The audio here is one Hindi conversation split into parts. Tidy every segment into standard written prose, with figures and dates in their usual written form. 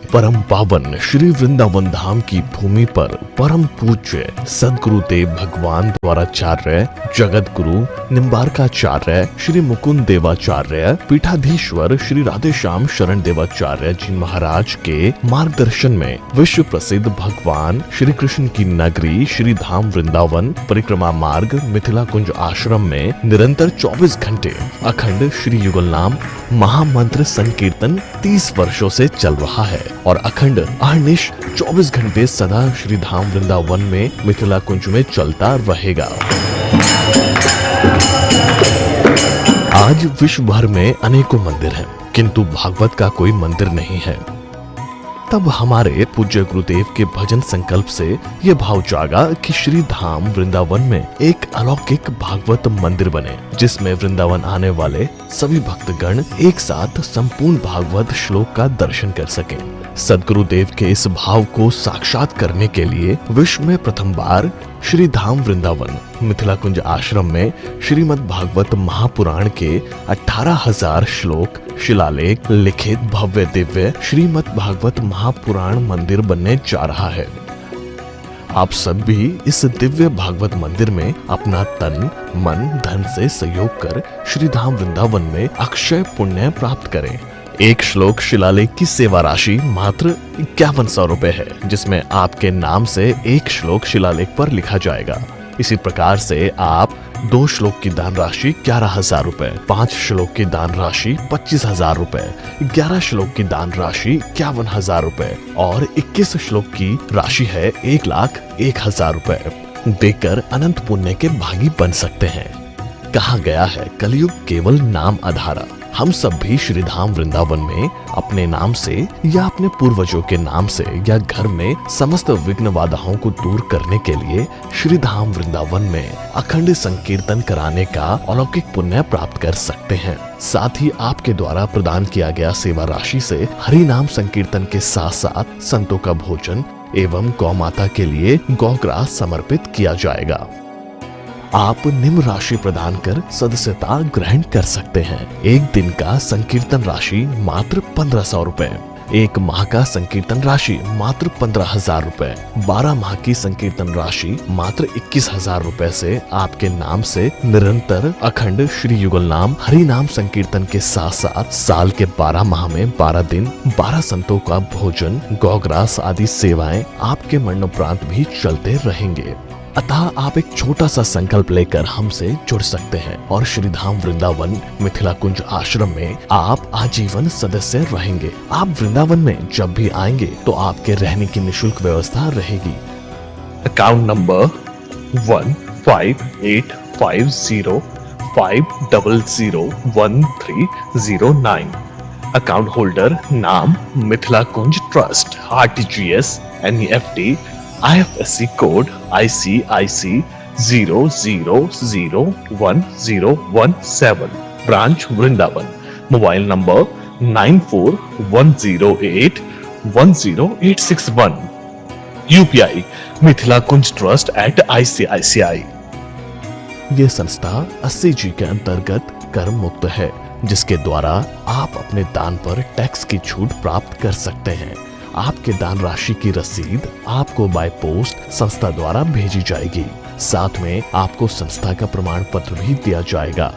परम पावन श्री वृंदावन धाम की भूमि पर परम पूज्य सदगुरुदेव भगवान द्वाराचार्य जगत गुरु निम्बारकाचार्य श्री मुकुंद देवाचार्य पीठाधीश्वर श्री राधेश्याम शरण देवाचार्य जी महाराज के मार्गदर्शन में विश्व प्रसिद्ध भगवान श्री कृष्ण की नगरी श्री धाम वृंदावन परिक्रमा मार्ग मिथिला कुंज आश्रम में निरंतर 24 घंटे अखंड श्री युगल नाम महामंत्र संकीर्तन 30 वर्षों से चल रहा है और अखंड अहर्निश 24 घंटे सदा श्री धाम वृंदावन में मिथिला कुंज में चलता रहेगा। आज विश्व भर में अनेकों मंदिर हैं, किंतु भागवत का कोई मंदिर नहीं है। तब हमारे पूज्य गुरुदेव के भजन संकल्प से ये भाव जागा कि श्री धाम वृंदावन में एक अलौकिक भागवत मंदिर बने, जिसमें वृंदावन आने वाले सभी भक्तगण एक साथ संपूर्ण भागवत श्लोक का दर्शन कर सकें। सदगुरुदेव के इस भाव को साक्षात करने के लिए विश्व में प्रथम बार श्री धाम वृंदावन मिथिला कुंज आश्रम में श्रीमद् भागवत महापुराण के 18,000 श्लोक शिलालेख लिखित भव्य दिव्य श्रीमद् भागवत महापुराण मंदिर बनने जा रहा है। आप सब भी इस दिव्य भागवत मंदिर में अपना तन मन धन से सहयोग कर श्री धाम वृंदावन में अक्षय पुण्य प्राप्त करें। एक श्लोक शिलालेख की सेवा राशि मात्र 5100 रुपए है, जिसमें आपके नाम से एक श्लोक शिलालेख पर लिखा जाएगा। इसी प्रकार से आप 2 श्लोक की दान राशि 11,000 रुपए, 5 श्लोक की दान राशि 25,000 रुपए, 11 श्लोक की दान राशि 51,000 रुपए और 21 श्लोक की राशि है 1,01,000 रुपए देकर अनंत पुण्य के भागी बन सकते हैं। कहा गया है कलयुग केवल नाम आधारा। हम सब भी श्री धाम वृंदावन में अपने नाम से या अपने पूर्वजों के नाम से या घर में समस्त विघ्न बाधाओं को दूर करने के लिए श्री धाम वृंदावन में अखंड संकीर्तन कराने का अलौकिक पुण्य प्राप्त कर सकते हैं। साथ ही आपके द्वारा प्रदान किया गया सेवा राशि से हरि नाम संकीर्तन के साथ साथ संतों का भोजन एवं गौ माता के लिए गौग्रास समर्पित किया जाएगा। आप निम्न राशि प्रदान कर सदस्यता ग्रहण कर सकते हैं। एक दिन का संकीर्तन राशि मात्र 1,500 रुपए, एक माह का संकीर्तन राशि मात्र 15,000 रुपए, 12 माह की संकीर्तन राशि मात्र 21,000 रुपए से आपके नाम से निरंतर अखंड श्री युगल नाम हरि नाम संकीर्तन के साथ साथ साल के 12 माह में 12 दिन 12 संतों का भोजन गौग्रास आदि सेवाएं आपके मरणोपरांत भी चलते रहेंगे। अतः आप एक छोटा सा संकल्प लेकर हमसे जुड़ सकते हैं और श्री धाम वृंदावन मिथिला कुंज आश्रम में आप आजीवन सदस्य रहेंगे। आप वृंदावन में जब भी आएंगे तो आपके रहने की निशुल्क व्यवस्था रहेगी। Account number 155850501309। अकाउंट होल्डर नाम Mithila Kunj trust, RTGS, NEFT, IFSC code ICIC 00011017, branch Vrindavan. Mobile number 9410810861। UPI Mithila Kunj trust @ICICI। ये संस्था 80G के अंतर्गत कर मुक्त है, जिसके द्वारा आप अपने दान पर टैक्स की छूट प्राप्त कर सकते हैं। आपके दान राशि की रसीद आपको बाय पोस्ट संस्था द्वारा भेजी जाएगी। साथ में आपको संस्था का प्रमाण पत्र भी दिया जाएगा।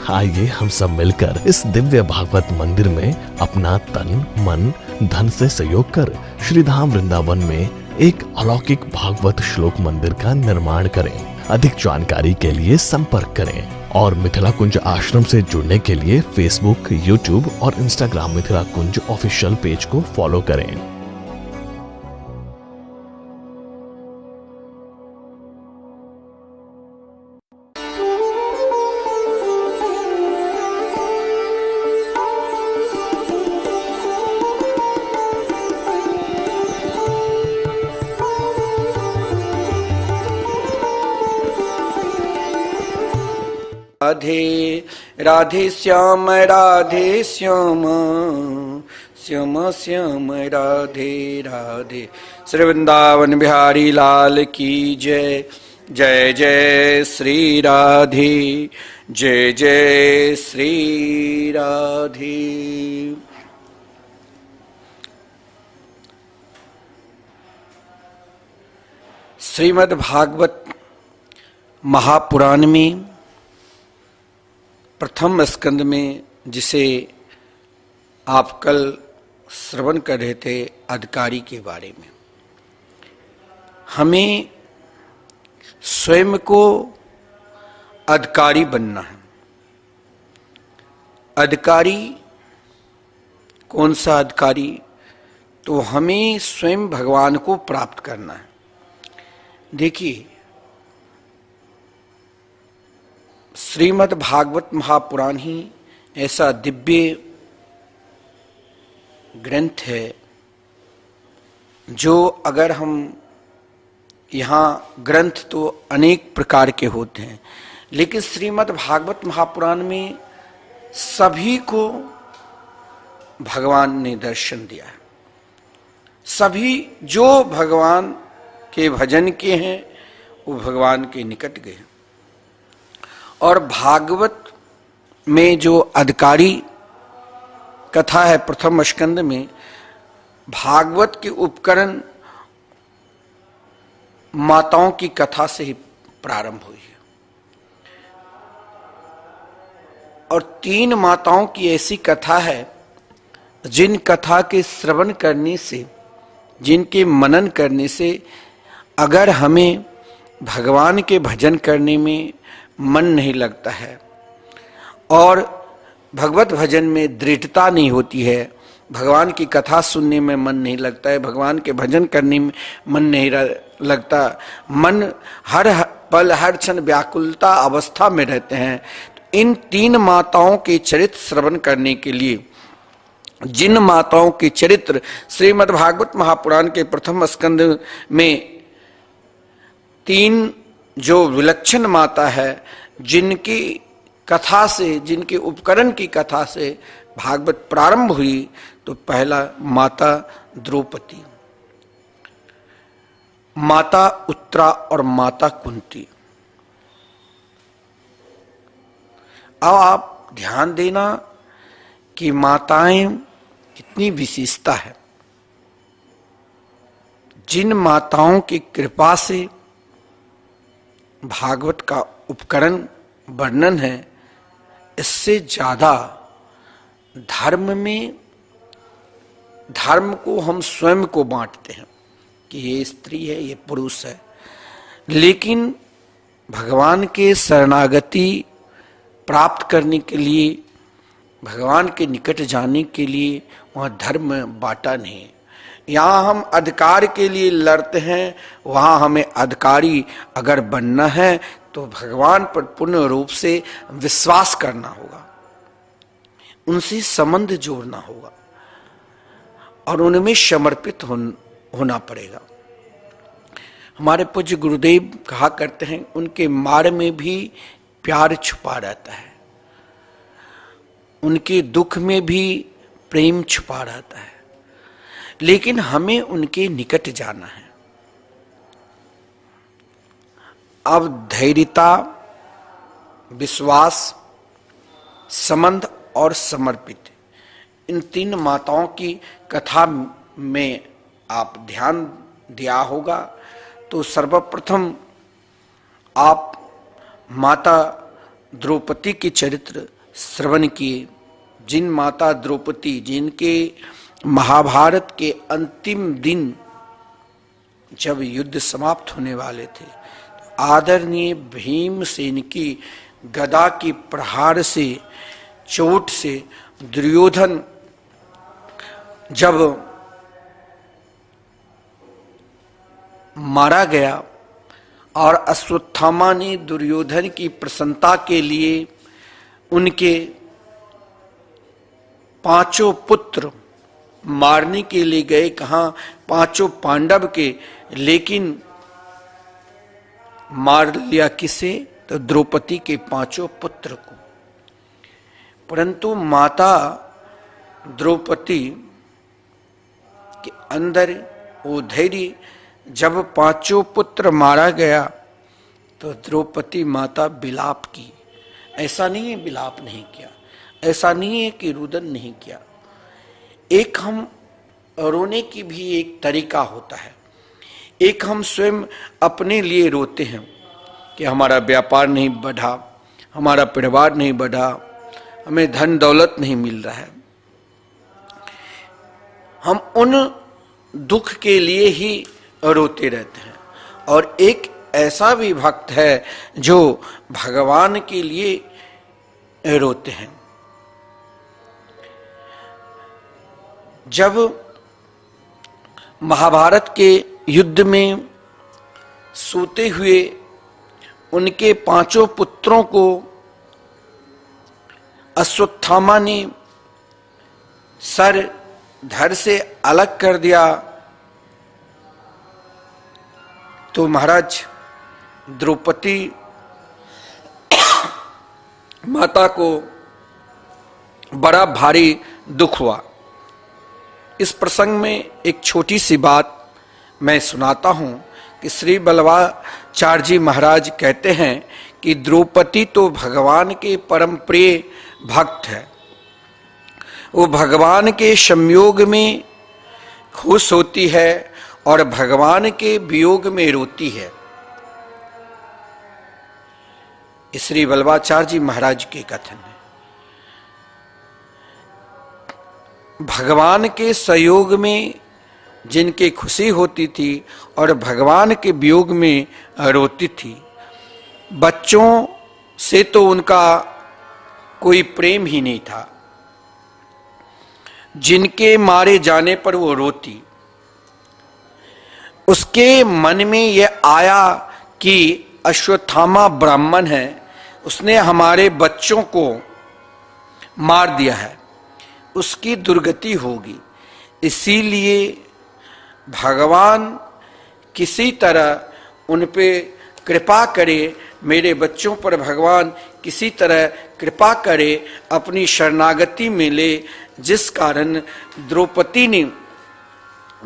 आइए हम सब मिलकर इस दिव्य भागवत मंदिर में अपना तन मन धन से सहयोग कर श्री धाम वृंदावन में एक अलौकिक भागवत श्लोक मंदिर का निर्माण करें। अधिक जानकारी के लिए संपर्क करें और मिथिला कुंज आश्रम से जुड़ने के लिए फेसबुक, यूट्यूब और इंस्टाग्राम मिथिला कुंज ऑफिशियल पेज को फॉलो करें। राधे राधे श्याम श्याम श्याम राधे राधे। श्री वृंदावन बिहारी लाल की जय। जय जय श्री राधे, जय जय श्री राधे। श्रीमद् भागवत महापुराण में प्रथम स्कंद में, जिसे आप कल श्रवण कर रहे थे, अधिकारी के बारे में, हमें स्वयं को अधिकारी बनना है। अधिकारी कौन सा अधिकारी? तो हमें स्वयं भगवान को प्राप्त करना है। देखिए, श्रीमद् भागवत महापुराण ही ऐसा दिव्य ग्रंथ है जो, अगर हम यहाँ ग्रंथ तो अनेक प्रकार के होते हैं, लेकिन श्रीमद् भागवत महापुराण में सभी को भगवान ने दर्शन दिया है। सभी जो भगवान के भजन के हैं वो भगवान के निकट गए। और भागवत में जो अधिकारी कथा है प्रथम स्कंद में, भागवत के उपकरण माताओं की कथा से ही प्रारंभ हुई है। और 3 माताओं की ऐसी कथा है जिन कथा के श्रवण करने से, जिनके मनन करने से अगर हमें भगवान के भजन करने में मन नहीं लगता है और भगवत भजन में दृढ़ता नहीं होती है, भगवान की कथा सुनने में मन नहीं लगता है, भगवान के भजन करने में मन नहीं लगता, मन हर पल हर क्षण व्याकुलता अवस्था में रहते हैं, तो इन 3 माताओं के चरित्र श्रवण करने के लिए, जिन माताओं के चरित्र श्रीमद् भागवत महापुराण के प्रथम स्कंद में 3 जो विलक्षण माता है, जिनकी कथा से, जिनके उपकरण की कथा से भागवत प्रारंभ हुई, तो पहला माता द्रौपदी, माता उत्तरा और माता कुंती। अब आप ध्यान देना कि माताएं कितनी विशेषता है। जिन माताओं की कृपा से भागवत का उपकरण वर्णन है, इससे ज्यादा धर्म में, धर्म को हम स्वयं को बांटते हैं कि ये स्त्री है, ये पुरुष है, लेकिन भगवान के शरणागति प्राप्त करने के लिए, भगवान के निकट जाने के लिए वहाँ धर्म बांटा नहीं। यहाँ हम अधिकार के लिए लड़ते हैं, वहाँ हमें अधिकारी अगर बनना है तो भगवान पर पूर्ण रूप से विश्वास करना होगा, उनसे संबंध जोड़ना होगा और उनमें समर्पित होना पड़ेगा। हमारे पूज्य गुरुदेव कहा करते हैं, उनके मार्ग में भी प्यार छुपा रहता है, उनके दुख में भी प्रेम छुपा रहता है, लेकिन हमें उनके निकट जाना है। अब धैर्यता, विश्वास, संबंध और समर्पित, इन 3 माताओं की कथा में आप ध्यान दिया होगा। तो सर्वप्रथम आप माता द्रौपदी के चरित्र श्रवण किए। जिन माता द्रौपदी, जिनके महाभारत के अंतिम दिन जब युद्ध समाप्त होने वाले थे, आदरणीय भीमसेन की गदा की प्रहार से, चोट से दुर्योधन जब मारा गया और अश्वत्थामा ने दुर्योधन की प्रसन्नता के लिए उनके 5 पुत्र मारने के लिए गए, कहाँ 5 पांडव के, लेकिन मार लिया किसे? तो द्रौपदी के 5 पुत्र को। परंतु माता द्रौपदी के अंदर वो धैर्य, जब 5 पुत्र मारा गया तो द्रौपदी माता विलाप की। ऐसा नहीं है विलाप नहीं किया, ऐसा नहीं है कि रुदन नहीं किया। एक हम रोने की भी एक तरीका होता है। एक हम स्वयं अपने लिए रोते हैं कि हमारा व्यापार नहीं बढ़ा, हमारा परिवार नहीं बढ़ा, हमें धन दौलत नहीं मिल रहा है। हम उन दुख के लिए ही रोते रहते हैं। और एक ऐसा भी भक्त है जो भगवान के लिए रोते हैं। जब महाभारत के युद्ध में सोते हुए उनके 5 पुत्रों को अश्वत्थामा ने सर धड़ से अलग कर दिया, तो महाराज द्रौपदी माता को बड़ा भारी दुख हुआ। इस प्रसंग में एक छोटी सी बात मैं सुनाता हूं कि श्री बल्लभाचार्य जी महाराज कहते हैं कि द्रौपदी तो भगवान के परम प्रिय भक्त है। वो भगवान के संयोग में खुश होती है और भगवान के वियोग में रोती है। श्री बल्लभाचार्य जी महाराज के कथन है। भगवान के सहयोग में जिनकी खुशी होती थी और भगवान के वियोग में रोती थी, बच्चों से तो उनका कोई प्रेम ही नहीं था। जिनके मारे जाने पर वो रोती, उसके मन में यह आया कि अश्वत्थामा ब्राह्मण है, उसने हमारे बच्चों को मार दिया है, उसकी दुर्गति होगी। इसीलिए भगवान किसी तरह उन पे कृपा करे, मेरे बच्चों पर भगवान किसी तरह कृपा करे, अपनी शरणागति में ले। जिस कारण द्रौपदी ने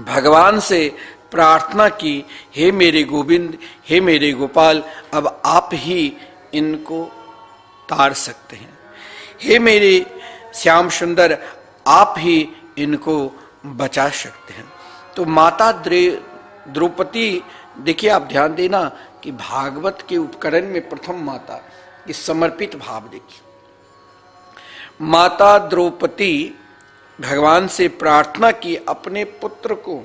भगवान से प्रार्थना की, हे मेरे गोविंद, हे मेरे गोपाल, अब आप ही इनको तार सकते हैं। हे मेरे श्याम सुंदर, आप ही इनको बचा सकते हैं। तो माता द्रौपदी, देखिए आप ध्यान देना कि भागवत के उपकरण में प्रथम माता की समर्पित भाव देखिए। माता द्रौपदी भगवान से प्रार्थना की अपने पुत्र को,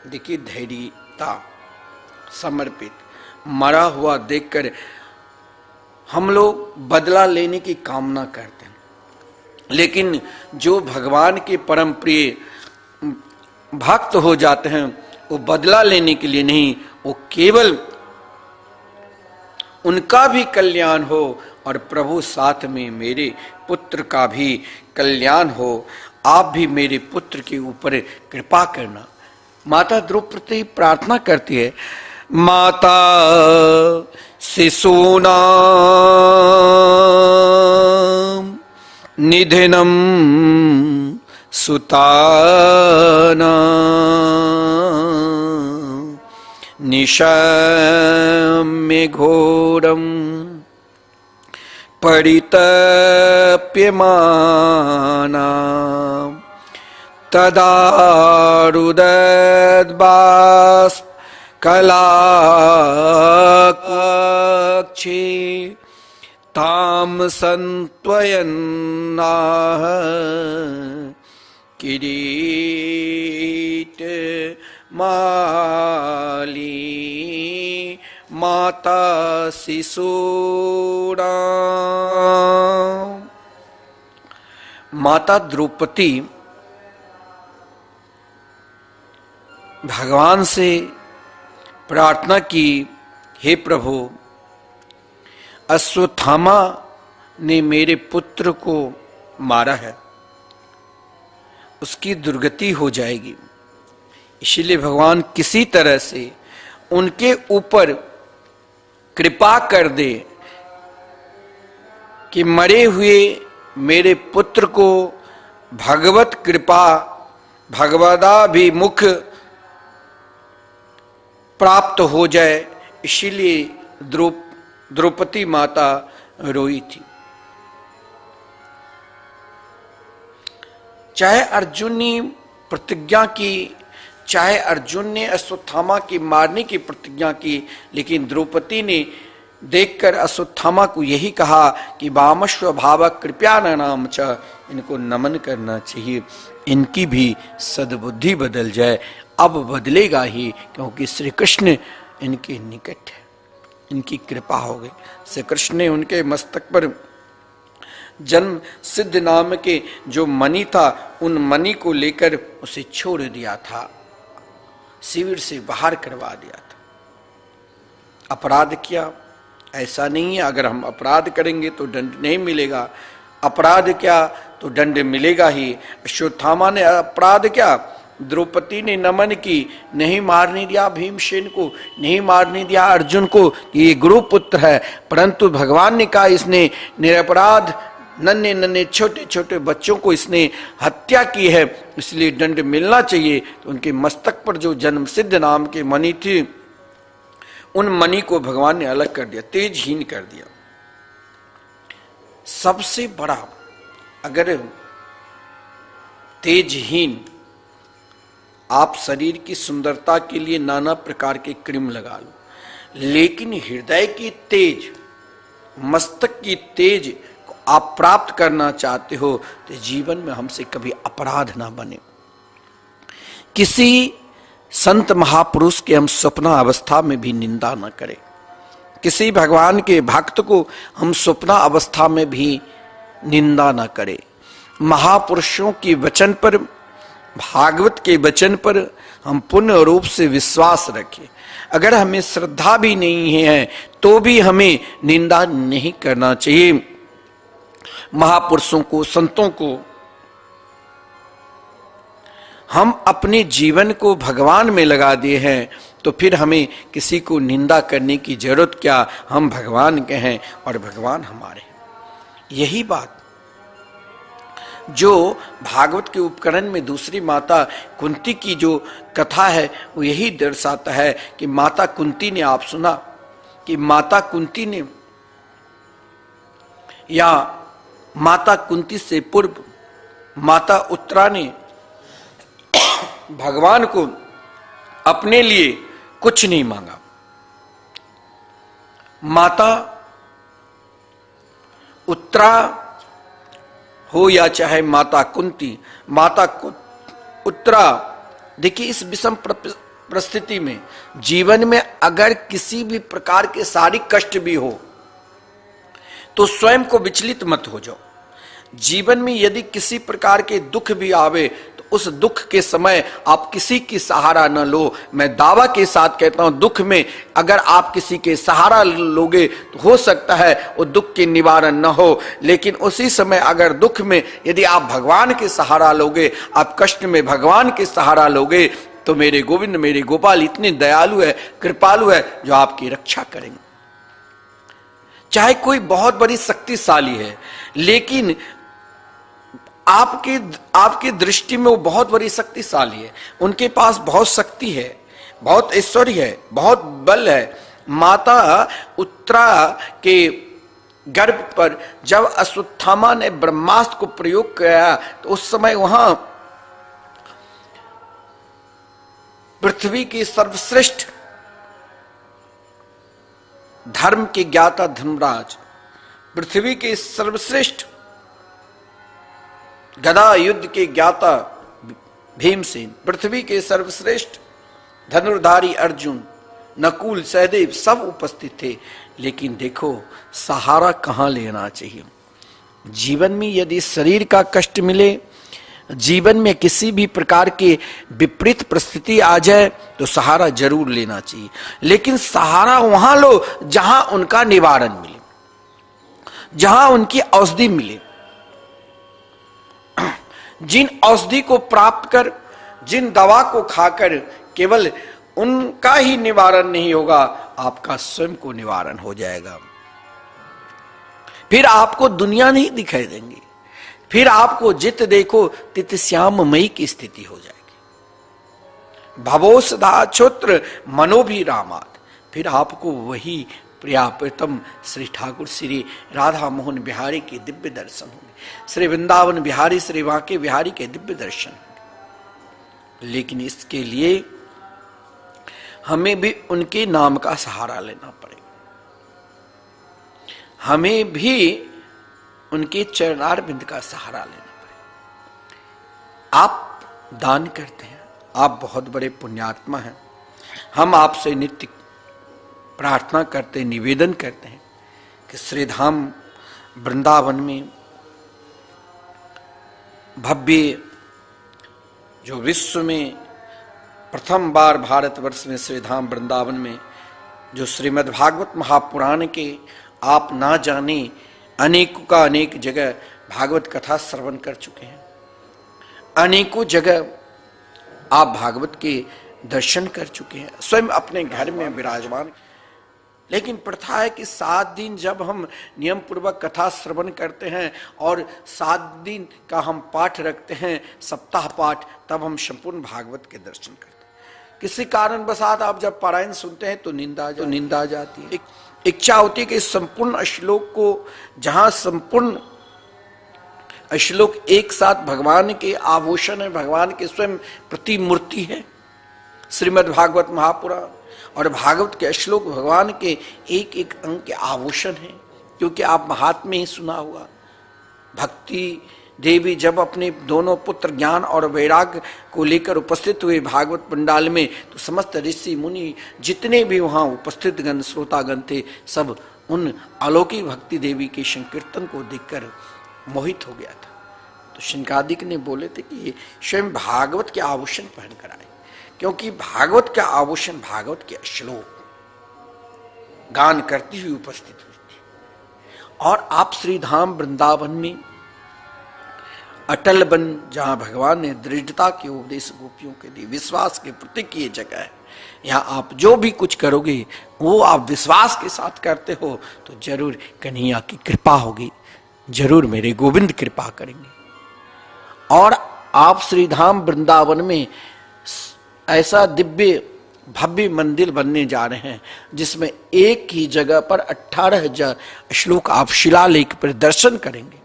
देखिए धैर्यता, समर्पित। मरा हुआ देखकर हम लोग बदला लेने की कामना करते हैं, लेकिन जो भगवान के परम प्रिय भक्त हो जाते हैं वो बदला लेने के लिए नहीं, वो केवल उनका भी कल्याण हो और प्रभु साथ में मेरे पुत्र का भी कल्याण हो। आप भी मेरे पुत्र के ऊपर कृपा करना। माता द्रौपदी प्रार्थना करती है, माता शिशूनां निधनम सुतानां निशम्य घोरम परितप्यमाना तदा रुदद्बाष्प कलाक्षे ताम संत्वयन्नाह किरीट माली माता शिशूणां। माता द्रौपदी भगवान से प्रार्थना की, हे प्रभु, अश्वत्थामा ने मेरे पुत्र को मारा है, उसकी दुर्गति हो जाएगी। इसलिए भगवान किसी तरह से उनके ऊपर कृपा कर दे कि मरे हुए मेरे पुत्र को भगवत कृपा भगवदाभिमुख प्राप्त हो जाए। इसीलिए द्रौपदी माता रोई थी। चाहे अर्जुन ने प्रतिज्ञा की, चाहे अर्जुन ने अश्वत्थामा की मारने की प्रतिज्ञा की, लेकिन द्रौपदी ने देखकर अश्वत्थामा को यही कहा कि वामस्व भाव कृपया नाम च, इनको नमन करना चाहिए, इनकी भी सद्बुद्धि बदल जाए। अब बदलेगा ही, क्योंकि श्री कृष्ण इनके निकट है, इनकी कृपा हो गई। श्री कृष्ण ने उनके मस्तक पर जन्म सिद्ध नाम के जो मणि था, उन मणि को लेकर उसे छोड़ दिया था, शिविर से बाहर करवा दिया था। अपराध किया, ऐसा नहीं है अगर हम अपराध करेंगे तो दंड नहीं मिलेगा, अपराध क्या तो दंड मिलेगा ही। अश्वत्थामा ने अपराध क्या, द्रौपदी ने नमन की, नहीं मारने दिया भीमसेन को, नहीं मारने दिया अर्जुन को, ये गुरुपुत्र है, परंतु भगवान ने कहा इसने निरपराध नन्हे नन्हे छोटे छोटे बच्चों को इसने हत्या की है, इसलिए दंड मिलना चाहिए। तो उनके मस्तक पर जो जन्म सिद्ध नाम के मणि थी, उन मणि को भगवान ने अलग कर दिया, तेजहीन कर दिया। सबसे बड़ा, अगर तेजहीन, आप शरीर की सुंदरता के लिए नाना प्रकार के क्रीम लगा लो, लेकिन हृदय की तेज, मस्तक की तेज को आप प्राप्त करना चाहते हो तो जीवन में हमसे कभी अपराध ना बने। किसी संत महापुरुष के हम स्वप्न अवस्था में भी निंदा न करें, किसी भगवान के भक्त को हम स्वप्न अवस्था में भी निंदा न करें। महापुरुषों के वचन पर, भागवत के वचन पर हम पूर्ण रूप से विश्वास रखें। अगर हमें श्रद्धा भी नहीं है तो भी हमें निंदा नहीं करना चाहिए। महापुरुषों को, संतों को, हम अपने जीवन को भगवान में लगा दिए हैं तो फिर हमें किसी को निंदा करने की जरूरत क्या, हम भगवान के हैं और भगवान हमारे हैं। यही बात जो भागवत के उपकरण में दूसरी माता कुंती की जो कथा है वो यही दर्शाता है कि माता कुंती ने, आप सुना कि माता कुंती ने या माता कुंती से पूर्व माता उत्तरा ने भगवान को अपने लिए कुछ नहीं मांगा। माता उत्तरा हो या चाहे माता कुंती, माता उत्तरा, देखिए इस विषम परिस्थिति में जीवन में अगर किसी भी प्रकार के शारीरिक कष्ट भी हो तो स्वयं को विचलित मत हो जाओ। जीवन में यदि किसी प्रकार के दुख भी आवे तो उस दुख के समय आप किसी की सहारा न लो। मैं दावा के साथ कहता हूं, दुख में अगर आप किसी के सहारा लोगे तो हो सकता है वो दुख के निवारण न हो, लेकिन उसी समय अगर दुख में यदि आप भगवान के सहारा लोगे, आप कष्ट में भगवान के सहारा लोगे, तो मेरे गोविंद, मेरे गोपाल इतने दयालु है, कृपालु है, जो आपकी रक्षा करेंगे। चाहे कोई बहुत बड़ी शक्तिशाली है, लेकिन आपकी दृष्टि में वो बहुत बड़ी शक्तिशाली है, उनके पास बहुत शक्ति है, बहुत ऐश्वर्य है, बहुत बल है। माता उत्तरा के गर्भ पर जब अश्वत्थामा ने ब्रह्मास्त्र को प्रयोग किया तो उस समय वहां पृथ्वी की सर्वश्रेष्ठ धर्म के ज्ञाता धर्मराज, पृथ्वी के सर्वश्रेष्ठ गदा युद्ध के ज्ञाता भीमसेन, पृथ्वी के सर्वश्रेष्ठ धनुर्धारी अर्जुन, नकुल, सहदेव सब उपस्थित थे। लेकिन देखो सहारा कहां लेना चाहिए। जीवन में यदि शरीर का कष्ट मिले, जीवन में किसी भी प्रकार की विपरीत परिस्थिति आ जाए तो सहारा जरूर लेना चाहिए, लेकिन सहारा वहां लो जहां उनका निवारण मिले, जहां उनकी औषधि मिले। जिन औषधि को प्राप्त कर, जिन दवा को खाकर केवल उनका ही निवारण नहीं होगा, आपका स्वयं को निवारण हो जाएगा। फिर आपको दुनिया नहीं दिखाई देंगी, फिर आपको जित देखो तित श्याममयी की स्थिति हो जाएगी। भवो सदा क्षुत्र मनोभिरामात्, फिर आपको वही प्रिया प्रीतम श्री ठाकुर श्री राधा मोहन बिहारी के दिव्य दर्शन होंगे, श्री वृंदावन बिहारी श्री वांके बिहारी के दिव्य दर्शन होंगे। लेकिन इसके लिए हमें भी उनके नाम का सहारा लेना पड़ेगा, हमें भी उनके चरणारविंद का सहारा लेना पड़ेगा। आप दान करते हैं, आप बहुत बड़े पुण्यात्मा हैं। हम आपसे नित्य प्रार्थना करते, निवेदन करते हैं कि श्रीधाम वृंदावन में भव्य, जो विश्व में प्रथम बार भारतवर्ष में श्रीधाम वृंदावन में जो श्रीमद् भागवत महापुराण के आप ना जाने अनेकों का अनेक जगह भागवत कथा श्रवण कर चुके हैं, अनेकों जगह आप भागवत के दर्शन कर चुके हैं, स्वयं अपने घर में विराजमान। लेकिन प्रथा है कि 7 दिन जब हम नियम पूर्वक कथा श्रवण करते हैं और 7 दिन का हम पाठ रखते हैं, सप्ताह पाठ, तब हम संपूर्ण भागवत के दर्शन करते हैं। किसी कारणवशात आप जब पारायण सुनते हैं तो निंदा आ जाती है। इच्छा होती है कि संपूर्ण श्लोक को, जहां संपूर्ण श्लोक एक साथ भगवान के आभूषण है, भगवान के स्वयं प्रतिमूर्ति है, श्रीमद् भागवत महापुराण और भागवत के श्लोक भगवान के एक एक अंग के आभूषण हैं। क्योंकि आप महात्म्य ही सुना हुआ, भक्ति देवी जब अपने दोनों पुत्र ज्ञान और वैराग्य को लेकर उपस्थित हुए भागवत पंडाल में, तो समस्त ऋषि मुनि जितने भी वहां उपस्थित गण श्रोतागण थे, सब उन अलौकिक भक्ति देवी के संकीर्तन को देखकर मोहित हो गया था। तो शनकादिक ने बोले थे कि ये स्वयं भागवत के आभूषण पहनकर आए, क्योंकि भागवत का आभूषण भागवत के श्लोक गान करती हुई उपस्थित हुई थी। और आप श्रीधाम वृंदावन में अटल बन, जहां भगवान ने दृढ़ता के उपदेश गोपियों के लिए, विश्वास के प्रतीक ये जगह है। यहाँ आप जो भी कुछ करोगे वो आप विश्वास के साथ करते हो तो जरूर कन्हैया की कृपा होगी, जरूर मेरे गोविंद कृपा करेंगे। और आप श्रीधाम वृंदावन में ऐसा दिव्य भव्य मंदिर बनने जा रहे हैं जिसमें एक ही जगह पर 18,000 श्लोक आप शिलालेख पर दर्शन करेंगे।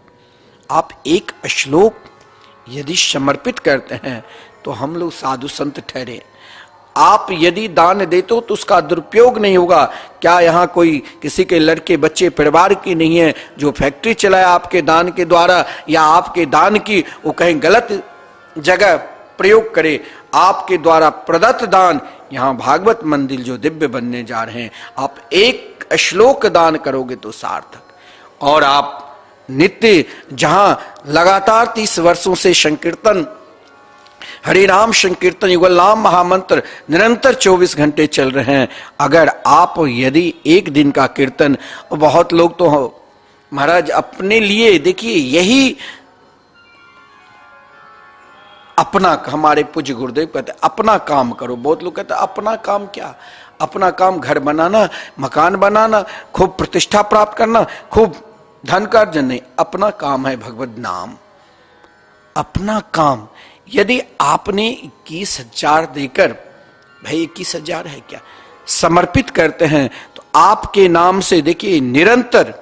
आप एक श्लोक यदि समर्पित करते हैं तो हम लोग साधु संत ठहरे। आप यदि दान देते हो तो उसका दुरुपयोग नहीं होगा। क्या यहाँ कोई किसी के लड़के बच्चे परिवार की नहीं है जो फैक्ट्री चलाए आपके दान के द्वारा, या आपके दान की वो कहीं गलत जगह प्रयोग करे? आपके द्वारा प्रदत्त दान, यहाँ भागवत मंदिर जो दिव्य बनने जा रहे हैं, आप एक श्लोक दान करोगे तो सार्थक। और आप नित्य जहां लगातार 30 वर्षों से संकीर्तन, हरे राम संकीर्तन, युगल नाम महामंत्र निरंतर 24 घंटे चल रहे हैं, अगर आप यदि एक दिन का कीर्तन, बहुत लोग तो महाराज अपने लिए, देखिए यही अपना, हमारे पूज्य गुरुदेव कहते अपना काम करो। बहुत लोग कहते अपना काम क्या? अपना काम घर बनाना, मकान बनाना, खूब प्रतिष्ठा प्राप्त करना, खूब धन का अर्जन नहीं। अपना काम है भगवत नाम। अपना काम यदि आपने 21,000 देकर, भाई 21,000 है क्या, समर्पित करते हैं तो आपके नाम से देखिए निरंतर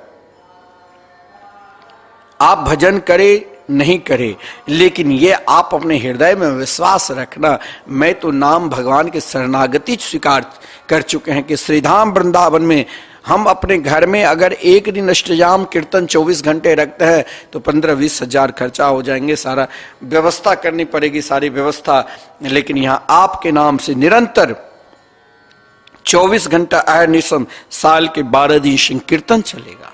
आप भजन करे नहीं करे, लेकिन ये आप अपने हृदय में विश्वास रखना, मैं तो नाम भगवान के शरणागति स्वीकार कर चुके हैं कि श्रीधाम वृंदावन में हम अपने घर में अगर एक दिन अष्टयाम कीर्तन 24 घंटे रखते हैं तो 15-20 हजार खर्चा हो जाएंगे, सारा व्यवस्था करनी पड़ेगी, सारी व्यवस्था। लेकिन यहाँ आपके नाम से निरंतर 24 घंटा अहर्निशम साल के 12 दिन संकीर्तन चलेगा।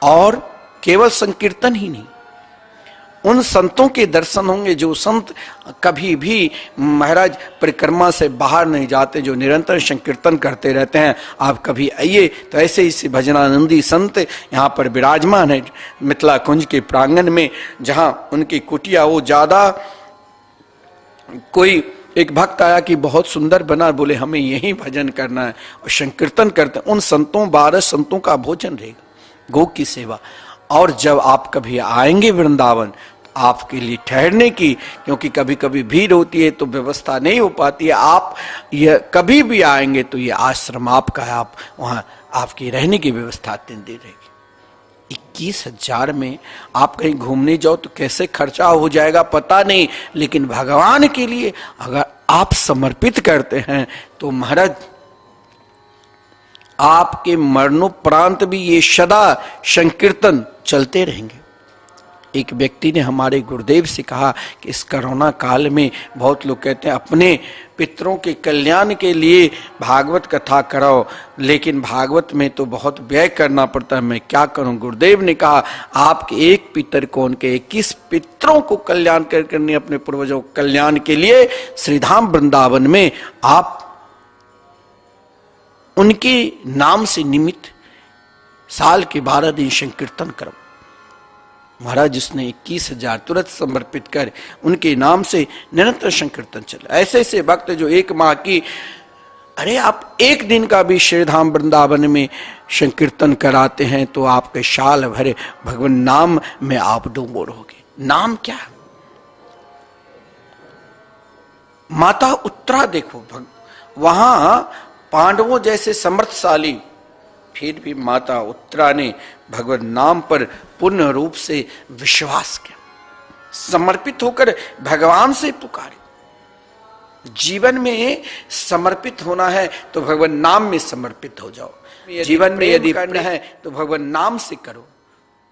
और केवल संकीर्तन ही नहीं, उन संतों के दर्शन होंगे जो संत कभी भी महाराज परिक्रमा से बाहर नहीं जाते, जो निरंतर संकीर्तन करते रहते हैं। आप कभी आइए तो ऐसे ही भजनानंदी संत यहाँ पर विराजमान है मिथिला कुंज के प्रांगण में, जहाँ उनकी कुटिया वो ज्यादा कोई एक भक्त आया कि बहुत सुंदर बना, बोले हमें यही भजन करना है और संकीर्तन करते हैं। उन संतों 12 संतों का भोजन रहेगा, गो की सेवा। और जब आप कभी आएंगे वृंदावन तो आपके लिए ठहरने की, क्योंकि कभी कभी भीड़ होती है तो व्यवस्था नहीं हो पाती है, आप ये कभी भी आएंगे तो ये आश्रम आपका है, आप वहाँ आपकी रहने की व्यवस्था अत्यंत रहेगी। 21,000 में आप कहीं घूमने जाओ तो कैसे खर्चा हो जाएगा पता नहीं, लेकिन भगवान के लिए अगर आप समर्पित करते हैं तो महाराज आपके मरणोपरांत भी ये सदा संकीर्तन चलते रहेंगे। एक व्यक्ति ने हमारे गुरुदेव से कहा कि इस कोरोना काल में बहुत लोग कहते हैं अपने पितरों के कल्याण के लिए भागवत कथा कराओ, लेकिन भागवत में तो बहुत व्यय करना पड़ता है, मैं क्या करूं। गुरुदेव ने कहा आपके एक पितर को, उनके 21 पितरों को कल्याण करने, अपने पूर्वजों के कल्याण के लिए श्रीधाम वृंदावन में आप उनके नाम से निमित्त साल के 12 दिन संकीर्तन करो। महाराज उसने 21,000 तुरंत समर्पित कर उनके नाम से निरंतर संकीर्तन चला। ऐसे ऐसे भक्त जो 1 माह की, अरे आप 1 दिन का भी श्रीधाम वृंदावन में संकीर्तन कराते हैं तो आपके साल भर भगवान नाम में आप डूबो रहोगे। नाम क्या है? माता उत्तरा देखो, वहां पांडवों जैसे समर्थशाली, फिर भी माता उत्तरा ने भगवान नाम पर पूर्ण रूप से विश्वास किया, समर्पित होकर भगवान से पुकारे। जीवन में समर्पित होना है तो भगवान नाम में समर्पित हो जाओ। जीवन में यदि करना है तो भगवान नाम से करो।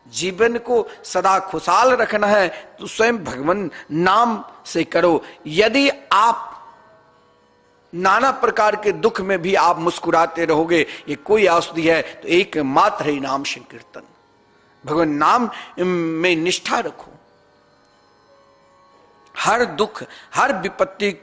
जीवन को सदा खुशहाल रखना है तो स्वयं भगवान नाम से करो। यदि आप नाना प्रकार के दुख में भी आप मुस्कुराते रहोगे, ये कोई औषधि है तो एकमात्र है नाम संकीर्तन। भगवान नाम में निष्ठा रखो। हर दुख, हर विपत्ति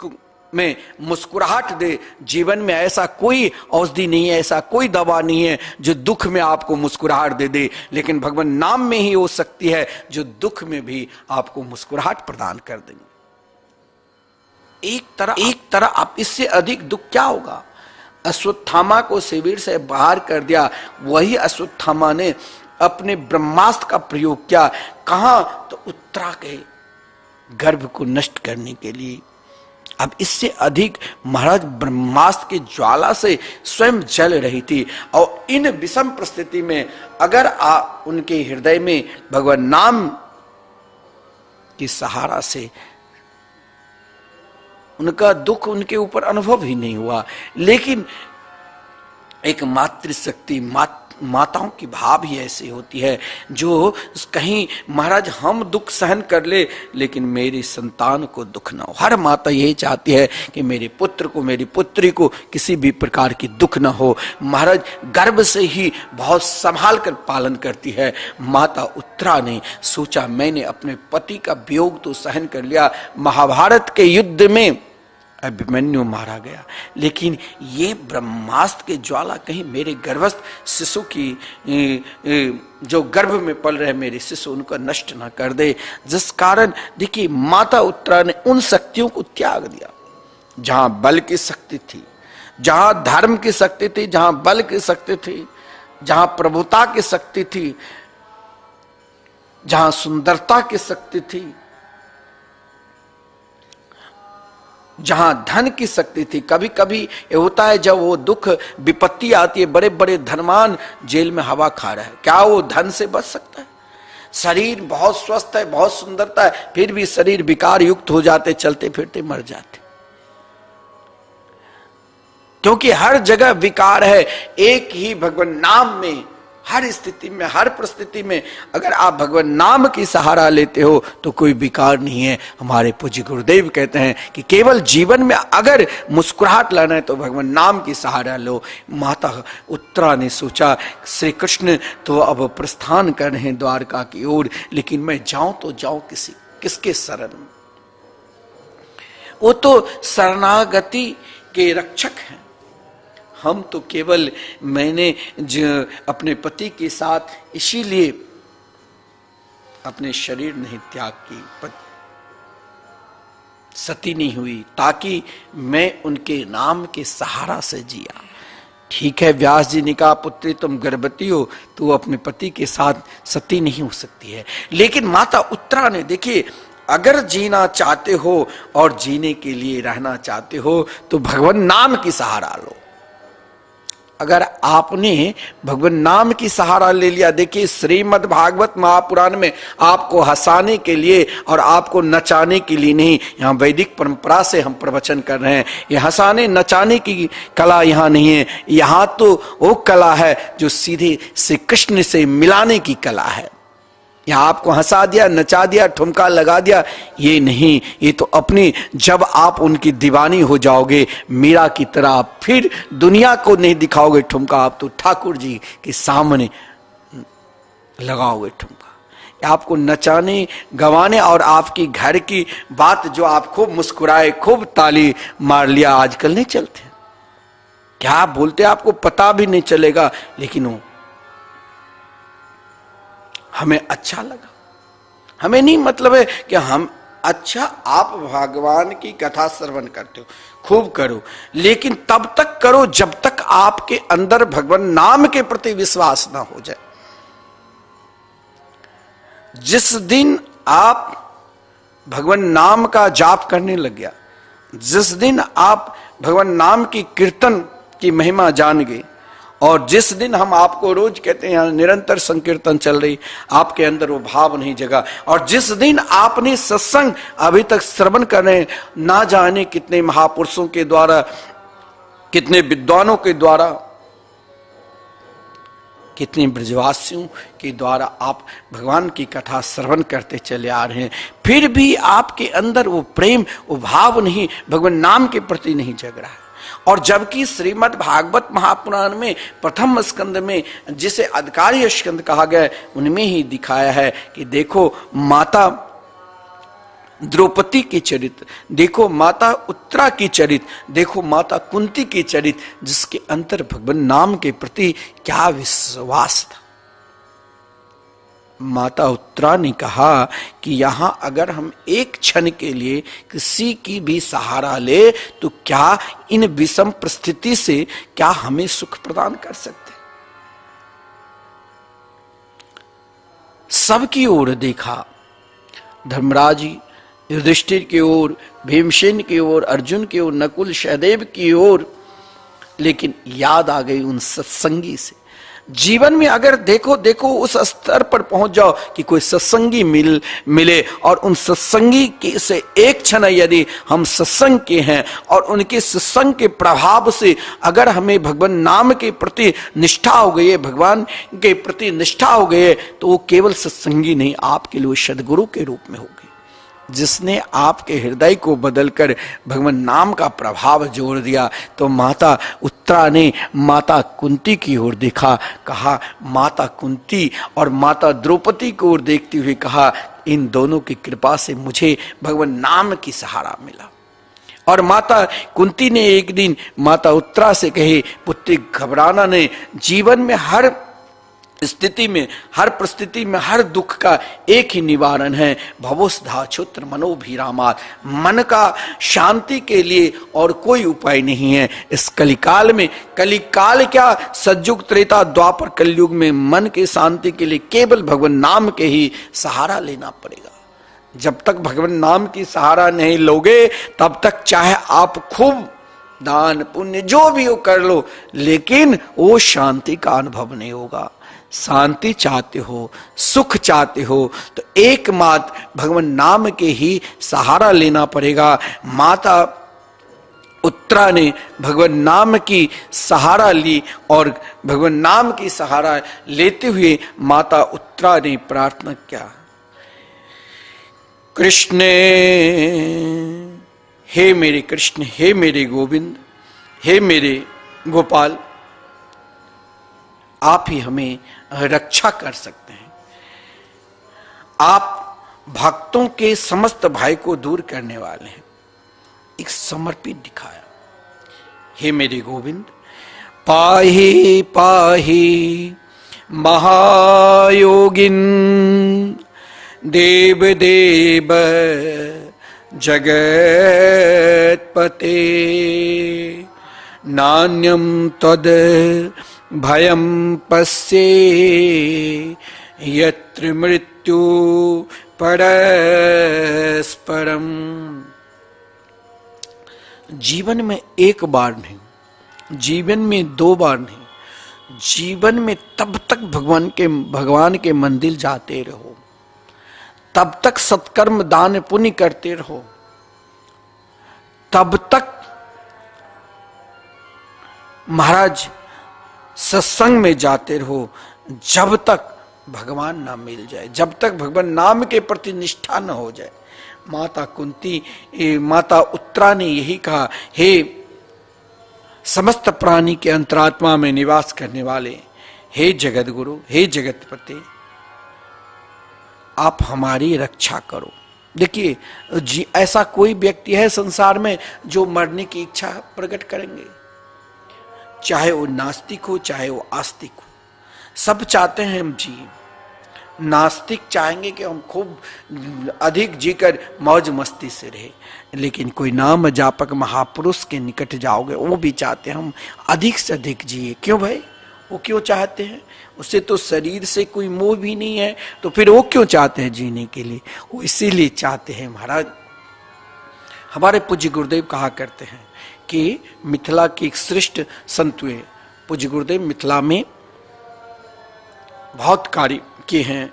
में मुस्कुराहट दे। जीवन में ऐसा कोई औषधि नहीं है, ऐसा कोई दवा नहीं है जो दुख में आपको मुस्कुराहट दे दे, लेकिन भगवान नाम में ही हो सकती है जो दुख में भी आपको मुस्कुराहट प्रदान कर देंगे। एक तरह आप इससे अधिक दुख क्या होगा। अश्वत्थामा को शिविर से बाहर कर दिया, वही अश्वत्थामा ने अपने ब्रह्मास्त्र का प्रयोग किया। कहां? तो उत्तरा के गर्भ को नष्ट करने के लिए। अब इससे अधिक महाराज ब्रह्मास्त्र की ज्वाला से स्वयं जल रही थी। और इन विषम परिस्थिति में अगर आप उनके हृदय में भगवान नाम की सहारा से, उनका दुख उनके ऊपर अनुभव ही नहीं हुआ, लेकिन एक मातृशक्ति, माताओं की भाव ही ऐसी होती है जो कहीं महाराज हम दुख सहन कर ले लेकिन मेरी संतान को दुख ना हो। हर माता यही चाहती है कि मेरे पुत्र को, मेरी पुत्री को किसी भी प्रकार की दुख ना हो। महाराज गर्भ से ही बहुत संभाल कर पालन करती है। माता उत्तरा ने सोचा मैंने अपने पति का वियोग तो सहन कर लिया, महाभारत के युद्ध में अभिमन्यु मारा गया, लेकिन ये ब्रह्मास्त्र के ज्वाला कहीं मेरे गर्भस्थ शिशु की, जो गर्भ में पल रहे मेरे शिशु, उनको नष्ट ना कर दे। जिस कारण देखिए माता उत्तरा ने उन शक्तियों को त्याग दिया। जहां बल की शक्ति थी, जहां धर्म की शक्ति थी, जहां बल की शक्ति थी, जहां प्रभुता की शक्ति थी, जहां सुंदरता की शक्ति थी, जहां धन की शक्ति थी। कभी कभी ये होता है जब वो दुख विपत्ति आती है, बड़े बड़े धनवान जेल में हवा खा रहा है, क्या वो धन से बच सकता है? शरीर बहुत स्वस्थ है, बहुत सुंदरता है, फिर भी शरीर विकार युक्त हो जाते, चलते फिरते मर जाते, क्योंकि हर जगह विकार है। एक ही भगवान नाम में हर स्थिति में, हर परिस्थिति में अगर आप भगवान नाम की सहारा लेते हो तो कोई विकार नहीं है। हमारे पूज्य गुरुदेव कहते हैं कि केवल जीवन में अगर मुस्कुराहट लाना है तो भगवान नाम की सहारा लो। माता उत्तरा ने सोचा श्री कृष्ण तो अब प्रस्थान कर रहे हैं द्वारका की ओर, लेकिन मैं जाऊं तो जाऊं किसके शरण में? वो तो शरणागति के रक्षक हैं। हम तो केवल, मैंने अपने पति के साथ इसीलिए अपने शरीर नहीं त्याग की, सती नहीं हुई ताकि मैं उनके नाम के सहारा से जिया। ठीक है, व्यास जी ने कहा पुत्री तुम गर्भवती हो तो अपने पति के साथ सती नहीं हो सकती है, लेकिन माता उत्तरा ने, देखिए, अगर जीना चाहते हो और जीने के लिए रहना चाहते हो तो भगवान नाम की सहारा लो। अगर आपने भगवान नाम की सहारा ले लिया, देखिए श्रीमद् भागवत महापुराण में आपको हंसाने के लिए और आपको नचाने के लिए नहीं, यहाँ वैदिक परंपरा से हम प्रवचन कर रहे हैं, ये हंसाने नचाने की कला यहाँ नहीं है, यहाँ तो वो कला है जो सीधे श्री कृष्ण से मिलाने की कला है। यहाँ आपको हंसा दिया, नचा दिया, ठुमका लगा दिया, ये नहीं, ये तो अपनी, जब आप उनकी दीवानी हो जाओगे मीरा की तरह, फिर दुनिया को नहीं दिखाओगे ठुमका, आप तो ठाकुर जी के सामने लगाओगे ठुमका। आपको नचाने गवाने और आपकी घर की बात जो आप खूब मुस्कुराए, खूब ताली मार लिया, आजकल नहीं चलते, क्या बोलते आपको पता भी नहीं चलेगा, लेकिन वो हमें अच्छा लगा। हमें नहीं मतलब है कि हम, अच्छा आप भगवान की कथा श्रवण करते हो, खूब करो, लेकिन तब तक करो जब तक आपके अंदर भगवान नाम के प्रति विश्वास ना हो जाए। जिस दिन आप भगवान नाम का जाप करने लग गया, जिस दिन आप भगवान नाम की कीर्तन की महिमा जान गए, और जिस दिन हम आपको रोज कहते हैं निरंतर संकीर्तन चल रही, आपके अंदर वो भाव नहीं जगा, और जिस दिन आपने सत्संग अभी तक श्रवण कर रहे हैं, ना जाने कितने महापुरुषों के द्वारा, कितने विद्वानों के द्वारा, कितने ब्रजवासियों के द्वारा आप भगवान की कथा श्रवण करते चले आ रहे हैं, फिर भी आपके अंदर वो प्रेम, वो भाव नहीं, भगवान नाम के प्रति नहीं जग रहा है। और जबकि श्रीमद् भागवत महापुराण में प्रथम स्कंद में जिसे अधिकारी स्कंद कहा गया, उनमें ही दिखाया है कि देखो माता द्रौपदी की चरित्र, देखो माता उत्तरा की चरित्र, देखो माता कुंती की चरित्र, जिसके अंतर भगवान नाम के प्रति क्या विश्वास था। माता उत्तरा ने कहा कि यहां अगर हम एक क्षण के लिए किसी की भी सहारा ले तो क्या इन विषम परिस्थिति से क्या हमें सुख प्रदान कर सकते। सबकी ओर देखा, धर्मराज जी, युधिष्ठिर की ओर, भीमसेन की ओर, अर्जुन की ओर, नकुल सहदेव की ओर, लेकिन याद आ गई उन सत्संगी से। जीवन में अगर देखो उस स्तर पर पहुंच जाओ कि कोई सत्संगी मिले और उन सत्संगी के से एक क्षण यदि हम सत्संग के हैं और उनके सत्संग के प्रभाव से अगर हमें भगवान नाम के प्रति निष्ठा हो गई है, भगवान के प्रति निष्ठा हो गई है, तो वो केवल सत्संगी नहीं, आपके लिए सदगुरु के रूप में हो गई, जिसने आपके हृदय को बदलकर भगवान नाम का प्रभाव जोड़ दिया। तो माता उत्तरा ने माता कुंती की ओर देखा, कहा माता कुंती और माता द्रौपदी की ओर देखते हुए कहा, इन दोनों की कृपा से मुझे भगवान नाम की सहारा मिला। और माता कुंती ने एक दिन माता उत्तरा से कहे, पुत्री घबराना नहीं, जीवन में हर स्थिति में, हर परिस्थिति में, हर दुख का एक ही निवारण है, भवोस्धा क्षुत्र मनोभिरामात्, मन का शांति के लिए और कोई उपाय नहीं है। इस कलिकाल में, कलिकाल क्या, सतयुग त्रेता द्वापर कलयुग में मन के शांति के लिए केवल भगवान नाम के ही सहारा लेना पड़ेगा। जब तक भगवान नाम की सहारा नहीं लोगे तब तक चाहे आप खूब दान पुण्य जो भी हो कर लो, लेकिन वो शांति का अनुभव नहीं होगा। शांति चाहते हो, सुख चाहते हो तो एकमात्र भगवान नाम के ही सहारा लेना पड़ेगा। माता उत्तरा ने भगवान नाम की सहारा ली और भगवान नाम की सहारा लेते हुए माता उत्तरा ने प्रार्थना किया, कृष्ण, हे मेरे कृष्ण, हे मेरे गोविंद, हे मेरे गोपाल, आप ही हमें रक्षा कर सकते हैं। आप भक्तों के समस्त भय को दूर करने वाले हैं। एक समर्पित दिखाया, हे मेरे गोविंद, पाहि पाहि महायोगिन देव देव जगत्पते नान्यं तद् भयं पश्ये यत्र मृत्यु परस्परम। जीवन में एक बार नहीं, जीवन में 2 बार नहीं, जीवन में तब तक भगवान के मंदिर जाते रहो, तब तक सत्कर्म दान पुण्य करते रहो, तब तक महाराज सत्संग में जाते रहो, जब तक भगवान ना मिल जाए, जब तक भगवान नाम के प्रति निष्ठा न हो जाए। माता कुंती, माता उत्तरा ने यही कहा, हे समस्त प्राणी के अंतरात्मा में निवास करने वाले, हे जगत गुरु, हे जगतपति, आप हमारी रक्षा करो। देखिए ऐसा कोई व्यक्ति है संसार में जो मरने की इच्छा प्रकट करेंगे, चाहे वो नास्तिक हो चाहे वो आस्तिक हो, सब चाहते हैं हम जिए। नास्तिक चाहेंगे कि हम खूब अधिक जीकर मौज मस्ती से रहे, लेकिन कोई नाम जापक महापुरुष के निकट जाओगे वो भी चाहते हैं हम अधिक से अधिक जिए। क्यों भाई? वो क्यों चाहते हैं? उसे तो शरीर से कोई मोह भी नहीं है, तो फिर वो क्यों चाहते हैं जीने के लिए? वो इसीलिए चाहते हैं। महाराज हमारे पूज्य गुरुदेव कहा करते हैं कि मिथिला की एक श्रेष्ठ संत हुए। पूज्य गुरुदेव मिथिला में बहुत कार्य किए हैं,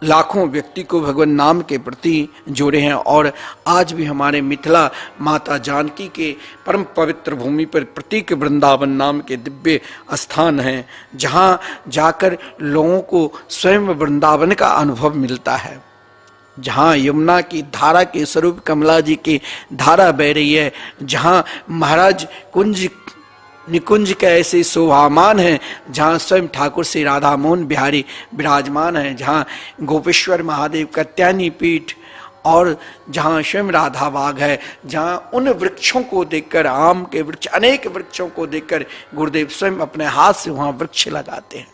लाखों व्यक्ति को भगवान नाम के प्रति जोड़े हैं, और आज भी हमारे मिथिला माता जानकी के परम पवित्र भूमि पर प्रतीक वृंदावन नाम के दिव्य स्थान हैं, जहां जाकर लोगों को स्वयं वृंदावन का अनुभव मिलता है, जहां यमुना की धारा के स्वरूप कमला जी की धारा बह रही है, जहां महाराज कुंज निकुंज के ऐसे शोभामान हैं, जहाँ स्वयं ठाकुर श्री राधा मोहन बिहारी विराजमान हैं, जहाँ गोपेश्वर महादेव कत्यानी पीठ, और जहाँ स्वयं राधा बाग है, जहाँ उन वृक्षों को देखकर, आम के वृक्ष, अनेक वृक्षों को देखकर गुरुदेव स्वयं अपने हाथ से वहाँ वृक्ष लगाते हैं,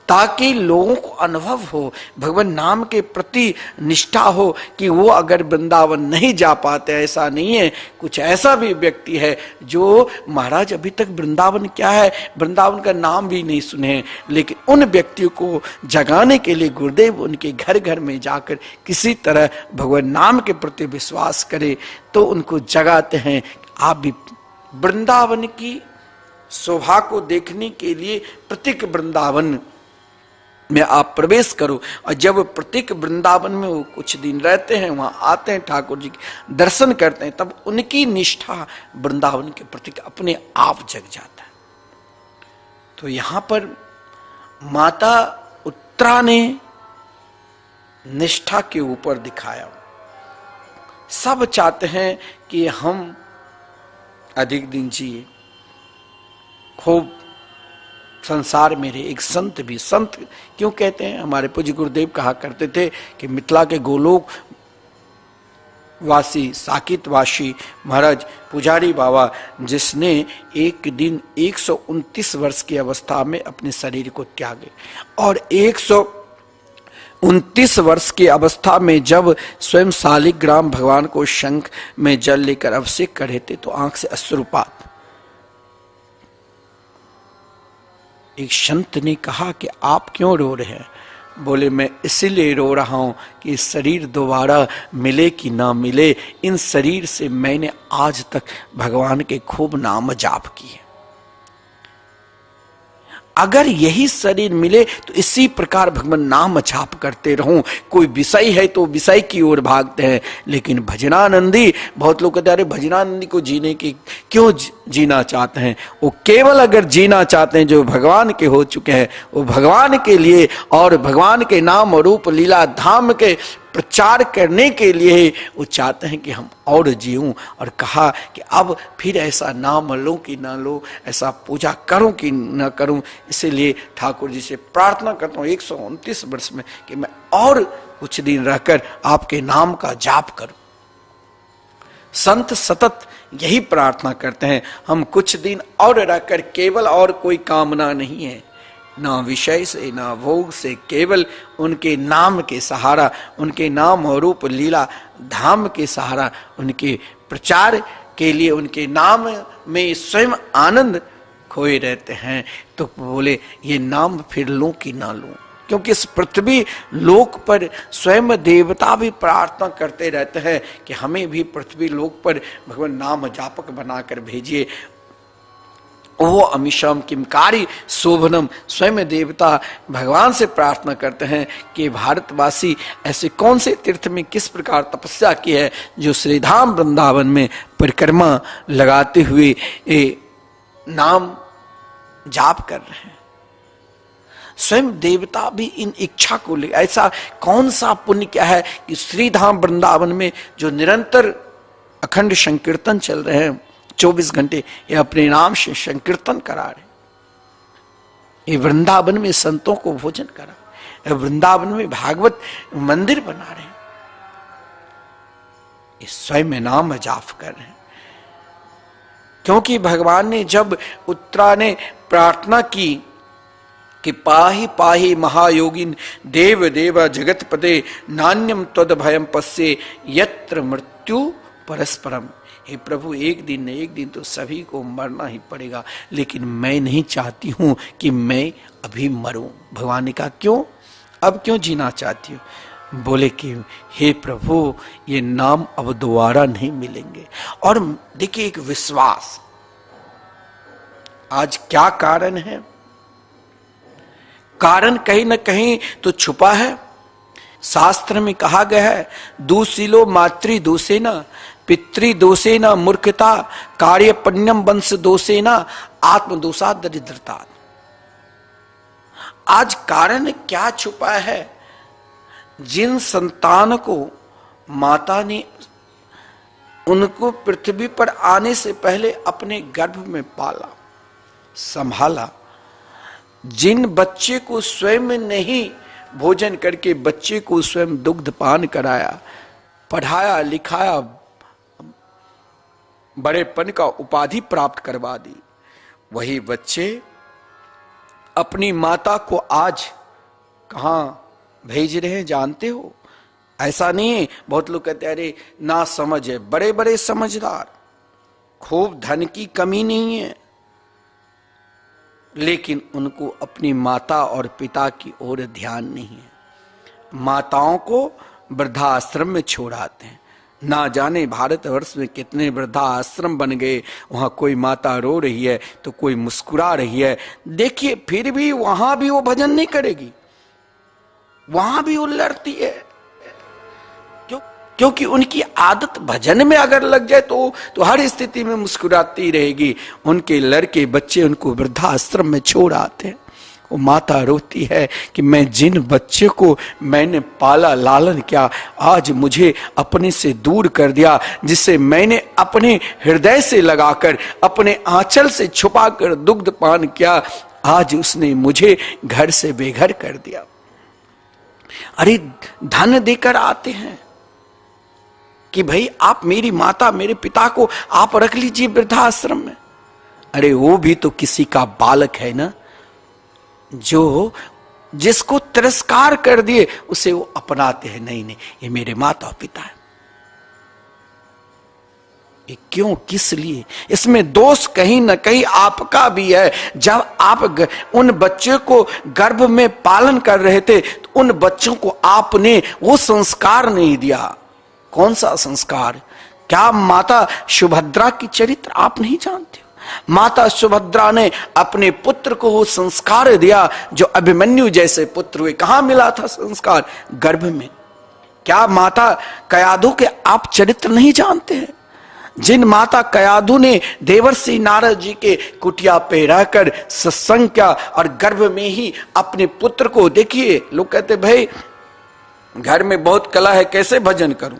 ताकि लोगों को अनुभव हो, भगवान नाम के प्रति निष्ठा हो कि वो अगर वृंदावन नहीं जा पाते, ऐसा नहीं है, कुछ ऐसा भी व्यक्ति है जो महाराज अभी तक वृंदावन क्या है, वृंदावन का नाम भी नहीं सुने, लेकिन उन व्यक्तियों को जगाने के लिए गुरुदेव उनके घर घर में जाकर किसी तरह भगवान नाम के प्रति विश्वास करे तो उनको जगाते हैं। आप भी वृंदावन की शोभा को देखने के लिए प्रत्येक वृंदावन में आप प्रवेश करो, और जब प्रत्येक वृंदावन में वो कुछ दिन रहते हैं, वहां आते हैं, ठाकुर जी के दर्शन करते हैं, तब उनकी निष्ठा वृंदावन के प्रति अपने आप जग जाता है। तो यहां पर माता उत्तरा ने निष्ठा के ऊपर दिखाया। सब चाहते हैं कि हम अधिक दिन जिए, खूब संसार में रहे। एक संत भी, संत क्यों कहते हैं? हमारे पूज्य गुरुदेव कहा करते थे कि मिथिला के गोलोक वासी, साकित वासी महाराज पुजारी बाबा, जिसने एक दिन 129 वर्ष की अवस्था में अपने शरीर को त्यागे, और 129 वर्ष की अवस्था में जब स्वयं शालिग्राम भगवान को शंख में जल लेकर अभिषेक कर रहे थे तो आंख से अश्रुपात। एक संत ने कहा कि आप क्यों रो रहे हैं? बोले मैं इसलिए रो रहा हूं कि शरीर दोबारा मिले कि ना मिले, इन शरीर से मैंने आज तक भगवान के खूब नाम जाप किए। अगर यही शरीर मिले तो इसी प्रकार भगवान नाम जाप करते रहूं। कोई विषय है तो विषय की ओर भागते हैं, लेकिन भजनानंदी, बहुत लोग कहते हैं अरे भजनानंदी को जीने की क्यों जीना चाहते हैं? वो केवल अगर जीना चाहते हैं जो भगवान के हो चुके हैं, वो भगवान के लिए और भगवान के नाम रूप लीला धाम के प्रचार करने के लिए वो चाहते हैं कि हम और जीऊं। और कहा कि अब फिर ऐसा नाम लो कि ना लो, ऐसा पूजा करूं कि ना करूं। इसीलिए ठाकुर जी से प्रार्थना करता हूं 129 वर्ष में कि मैं और कुछ दिन रहकर आपके नाम का जाप करूं। संत सतत यही प्रार्थना करते हैं, हम कुछ दिन और रहकर, केवल और कोई कामना नहीं है, ना विषय से ना भोग से, केवल उनके नाम के सहारा, उनके नाम और रूप लीला धाम के सहारा, उनके प्रचार के लिए उनके नाम में स्वयं आनंद खोए रहते हैं। तो बोले ये नाम फिर लूं कि ना लूं, क्योंकि इस पृथ्वी लोक पर स्वयं देवता भी प्रार्थना करते रहते हैं कि हमें भी पृथ्वी लोक पर भगवान नाम जापक बनाकर भेजिए। वो अमीशम किमकारी शोभनम, स्वयं देवता भगवान से प्रार्थना करते हैं कि भारतवासी ऐसे कौन से तीर्थ में किस प्रकार तपस्या की है जो श्रीधाम वृंदावन में परिक्रमा लगाते हुए नाम जाप कर रहे हैं। स्वयं देवता भी इन इच्छा को ले, ऐसा कौन सा पुण्य क्या है कि श्रीधाम वृंदावन में जो निरंतर अखंड संकीर्तन चल रहे हैं 24 घंटे, ये अपने नाम से संकीर्तन करा रहे, ये वृंदावन में संतों को भोजन करा, ये वृंदावन में भागवत मंदिर बना रहे, ये स्वयं नाम जाप कर रहे हैं। क्योंकि भगवान ने जब उत्तरा ने प्रार्थना की कि पाहि पाहि महायोगिन देव देव जगतपदे नान्यम त्वद भयम पश्ये यत्र मृत्यु परस्परम, हे प्रभु एक दिन न एक दिन तो सभी को मरना ही पड़ेगा, लेकिन मैं नहीं चाहती हूं कि मैं अभी मरूं। भगवान ने कहा क्यों, अब क्यों जीना चाहती हो? बोले कि हे प्रभु ये नाम अब दोबारा नहीं मिलेंगे। और देखिए एक विश्वास, आज क्या कारण है, कारण कहीं ना कहीं तो छुपा है। शास्त्र में कहा गया है दूशीलो मातृ दोषेना पितृ दोषेना मूर्खता कार्य पुण्यम वंश दोषेना आत्मदोषा दरिद्रता। आज कारण क्या छुपा है, जिन संतान को माता ने उनको पृथ्वी पर आने से पहले अपने गर्भ में पाला संभाला, जिन बच्चे को स्वयं नहीं भोजन करके बच्चे को स्वयं दुग्ध पान कराया, पढ़ाया लिखाया, बड़ेपन का उपाधि प्राप्त करवा दी, वही बच्चे अपनी माता को आज कहां भेज रहे हैं जानते हो? ऐसा नहीं है, बहुत लोग कहते हैं अरे ना समझ है, बड़े बड़े समझदार, खूब धन की कमी नहीं है, लेकिन उनको अपनी माता और पिता की ओर ध्यान नहीं है। माताओं को वृद्धाश्रम में छोड़ आते हैं, ना जाने भारतवर्ष में कितने वृद्धाश्रम बन गए, वहां कोई माता रो रही है तो कोई मुस्कुरा रही है, देखिए फिर भी वहां भी वो भजन नहीं करेगी, वहां भी वो लड़ती है। क्योंकि उनकी आदत भजन में अगर लग जाए तो हर स्थिति में मुस्कुराती रहेगी। उनके लड़के बच्चे उनको वृद्धाश्रम में छोड़ आते हैं, वो माता रोती है कि मैं जिन बच्चे को मैंने पाला लालन किया आज मुझे अपने से दूर कर दिया, जिसे मैंने अपने हृदय से लगाकर अपने आंचल से छुपाकर दुग्ध पान किया, आज उसने मुझे घर से बेघर कर दिया। अरे धन देकर आते हैं कि भाई आप मेरी माता मेरे पिता को आप रख लीजिए वृद्धाश्रम में। अरे वो भी तो किसी का बालक है ना, जो जिसको तिरस्कार कर दिए उसे वो अपनाते हैं, नहीं नहीं ये मेरे माता पिता है। ये क्यों, किस लिए? इसमें दोष कहीं ना कहीं आपका भी है। जब आप उन बच्चों को गर्भ में पालन कर रहे थे तो उन बच्चों को आपने वो संस्कार नहीं दिया। कौन सा संस्कार? क्या माता सुभद्रा की चरित्र आप नहीं जानते हो? माता सुभद्रा ने अपने पुत्र को वो संस्कार दिया जो अभिमन्यु जैसे पुत्र हुए। कहां मिला था संस्कार? गर्भ में। क्या माता कयाधु के आप चरित्र नहीं जानते हैं? जिन माता कयाधु ने देवर्षि नारद जी के कुटिया पे रहकर सत्संग किया और गर्भ में ही अपने पुत्र को, देखिए लोग कहते भाई घर में बहुत कला है कैसे भजन करूं,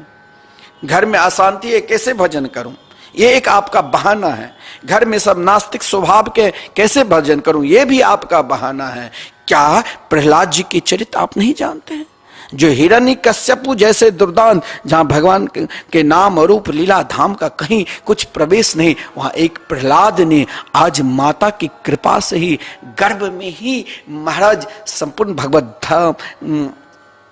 घर में अशांति है कैसे भजन करूं, ये एक आपका बहाना है। घर में सब नास्तिक स्वभाव के कैसे भजन करूं, ये भी आपका बहाना है। क्या प्रहलाद जी के चरित्र आप नहीं जानते हैं? जो हिरण्यकश्यपु जैसे दुर्दांत, जहां भगवान के नाम और रूप लीला धाम का कहीं कुछ प्रवेश नहीं, वहां एक प्रहलाद ने आज माता की कृपा से ही गर्भ में ही महाराज संपूर्ण भगवत धाम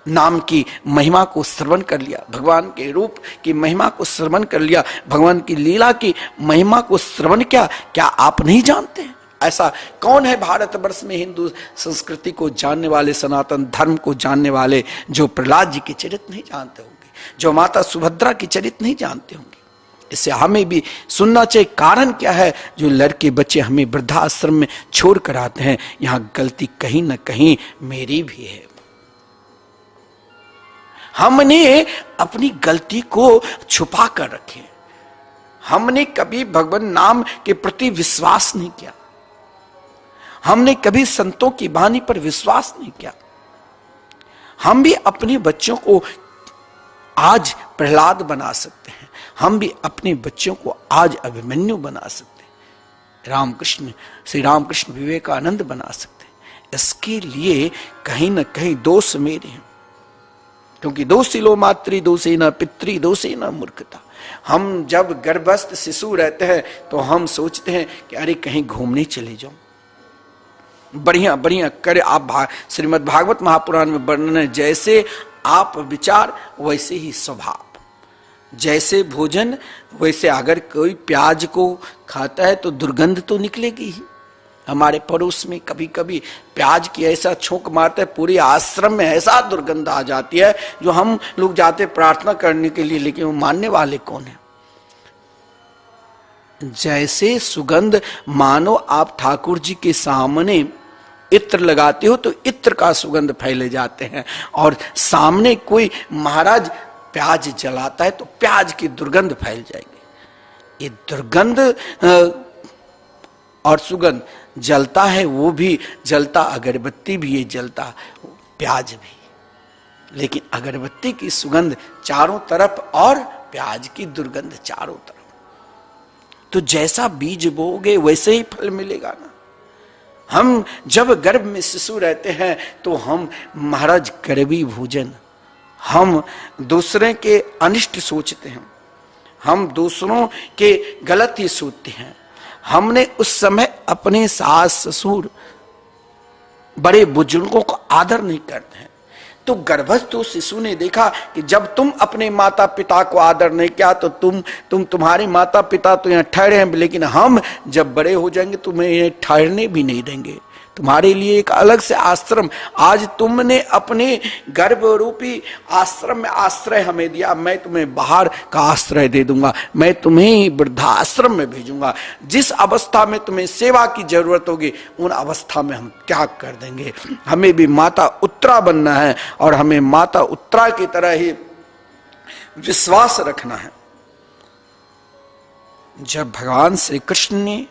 नाम की महिमा को श्रवण कर लिया, भगवान के रूप की महिमा को श्रवण कर लिया, भगवान की लीला की महिमा को श्रवण किया। क्या आप नहीं जानते हैं? ऐसा कौन है भारतवर्ष में हिंदू संस्कृति को जानने वाले, सनातन धर्म को जानने वाले, जो प्रहलाद जी के चरित्र नहीं जानते होंगे, जो माता सुभद्रा के चरित्र नहीं जानते होंगे? इससे हमें भी सुनना चाहिए। कारण क्या है? जो लड़के बच्चे हमें वृद्धाश्रम में छोड़ कर आते हैं, यहां गलती कहीं ना कहीं मेरी भी है। हमने अपनी गलती को छुपा कर रखे, हमने कभी भगवान नाम के प्रति विश्वास नहीं किया, हमने कभी संतों की वाणी पर विश्वास नहीं किया। हम भी अपने बच्चों को आज प्रहलाद बना सकते हैं, हम भी अपने बच्चों को आज अभिमन्यु बना सकते हैं, रामकृष्ण, श्री रामकृष्ण विवेकानंद बना सकते हैं। इसके लिए कहीं ना कहीं दोष मेरे हैं, क्योंकि दोषिलो मातृ दोषे न पितृ दोषे न मूर्खता। हम जब गर्भस्थ शिशु रहते हैं तो हम सोचते हैं कि अरे कहीं घूमने चले जाओ, बढ़िया बढ़िया करे। आप श्रीमद् भागवत महापुराण में वर्णन है, जैसे आप विचार वैसे ही स्वभाव, जैसे भोजन वैसे। अगर कोई प्याज को खाता है तो दुर्गंध तो निकलेगी ही। हमारे पड़ोस में कभी कभी प्याज की ऐसा छोंक मारता है, पूरे आश्रम में ऐसा दुर्गंध आ जाती है, जो हम लोग जाते प्रार्थना करने के लिए, लेकिन वो मानने वाले कौन है? जैसे सुगंध, मानो आप ठाकुर जी के सामने इत्र लगाते हो तो इत्र का सुगंध फैले जाते हैं, और सामने कोई महाराज प्याज जलाता है तो प्याज की दुर्गंध फैल जाएगी। ये दुर्गंध और सुगंध जलता है, वो भी जलता, अगरबत्ती भी ये जलता, प्याज भी। लेकिन अगरबत्ती की सुगंध चारों तरफ और प्याज की दुर्गंध चारों तरफ। तो जैसा बीज बोओगे वैसे ही फल मिलेगा ना। हम जब गर्भ में शिशु रहते हैं तो हम महाराज गर्भी भोजन, हम दूसरे के अनिष्ट सोचते हैं, हम दूसरों के गलत ही सोचते हैं। हमने उस समय अपने सास ससुर बड़े बुजुर्गों को आदर नहीं करते हैं। तो गर्भस्थ शिशु ने देखा कि जब तुम अपने माता पिता को आदर नहीं किया तो तुम्हारे माता पिता तो यहाँ ठहरे हैं, लेकिन हम जब बड़े हो जाएंगे तुम्हें यहाँ ठहरने भी नहीं देंगे, तुम्हारे लिए एक अलग से आश्रम। आज तुमने अपने गर्भ रूपी आश्रम में आश्रय हमें दिया, मैं तुम्हें बाहर का आश्रय दे दूंगा, मैं तुम्हें वृद्धाश्रम में भेजूंगा। जिस अवस्था में तुम्हें सेवा की जरूरत होगी उन अवस्था में हम त्याग कर देंगे। हमें भी माता उत्तरा बनना है और हमें माता उत्तरा की तरह ही विश्वास रखना है। जब भगवान श्री कृष्ण ने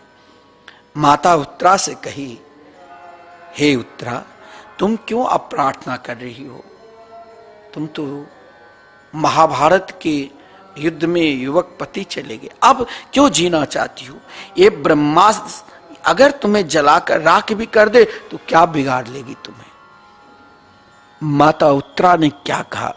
माता उत्तरा से कही, हे उत्तरा, तुम क्यों अब प्रार्थना कर रही हो? तुम तो महाभारत के युद्ध में युवक पति चले गए, अब क्यों जीना चाहती हो? ये ब्रह्मास्त्र अगर तुम्हें जलाकर राख भी कर दे तो क्या बिगाड़ लेगी तुम्हें? माता उत्तरा ने क्या कहा?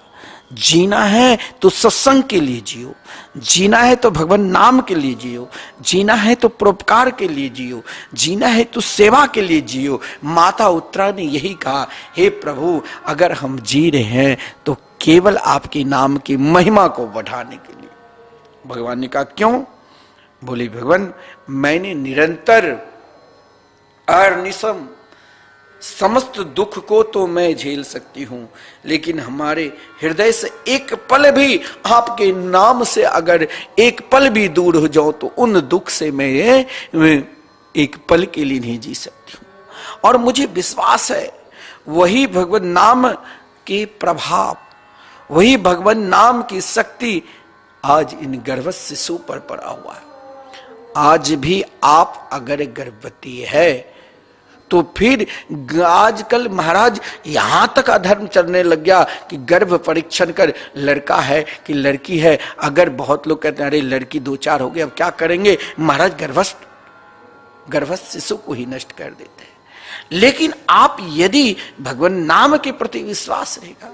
जीना है तो सत्संग के लिए जियो, जीना है तो भगवान नाम के लिए जियो, जीना है तो परोपकार के लिए जियो, जीना है तो सेवा के लिए जियो। माता उत्तरा ने यही कहा, हे प्रभु, अगर हम जी रहे हैं तो केवल आपके नाम की महिमा को बढ़ाने के लिए। भगवान ने कहा क्यों? बोले भगवान, मैंने निरंतर अनिशम समस्त दुख को तो मैं झेल सकती हूं, लेकिन हमारे हृदय से एक पल भी आपके नाम से अगर एक पल भी दूर हो जाऊं तो उन दुख से मैं एक पल के लिए नहीं जी सकती हूं। और मुझे विश्वास है वही भगवान नाम के प्रभाव, वही भगवान नाम की शक्ति आज इन गर्भस्थ शिशु पर पड़ा हुआ है। आज भी आप अगर गर्भवती है तो फिर आजकल महाराज यहां तक अधर्म चलने लग गया कि गर्भ परीक्षण कर, लड़का है कि लड़की है। अगर बहुत लोग कहते हैं अरे लड़की 2-4 हो गए अब क्या करेंगे, महाराज गर्भस्थ शिशु को ही नष्ट कर देते हैं। लेकिन आप यदि भगवान नाम के प्रति विश्वास रहेगा,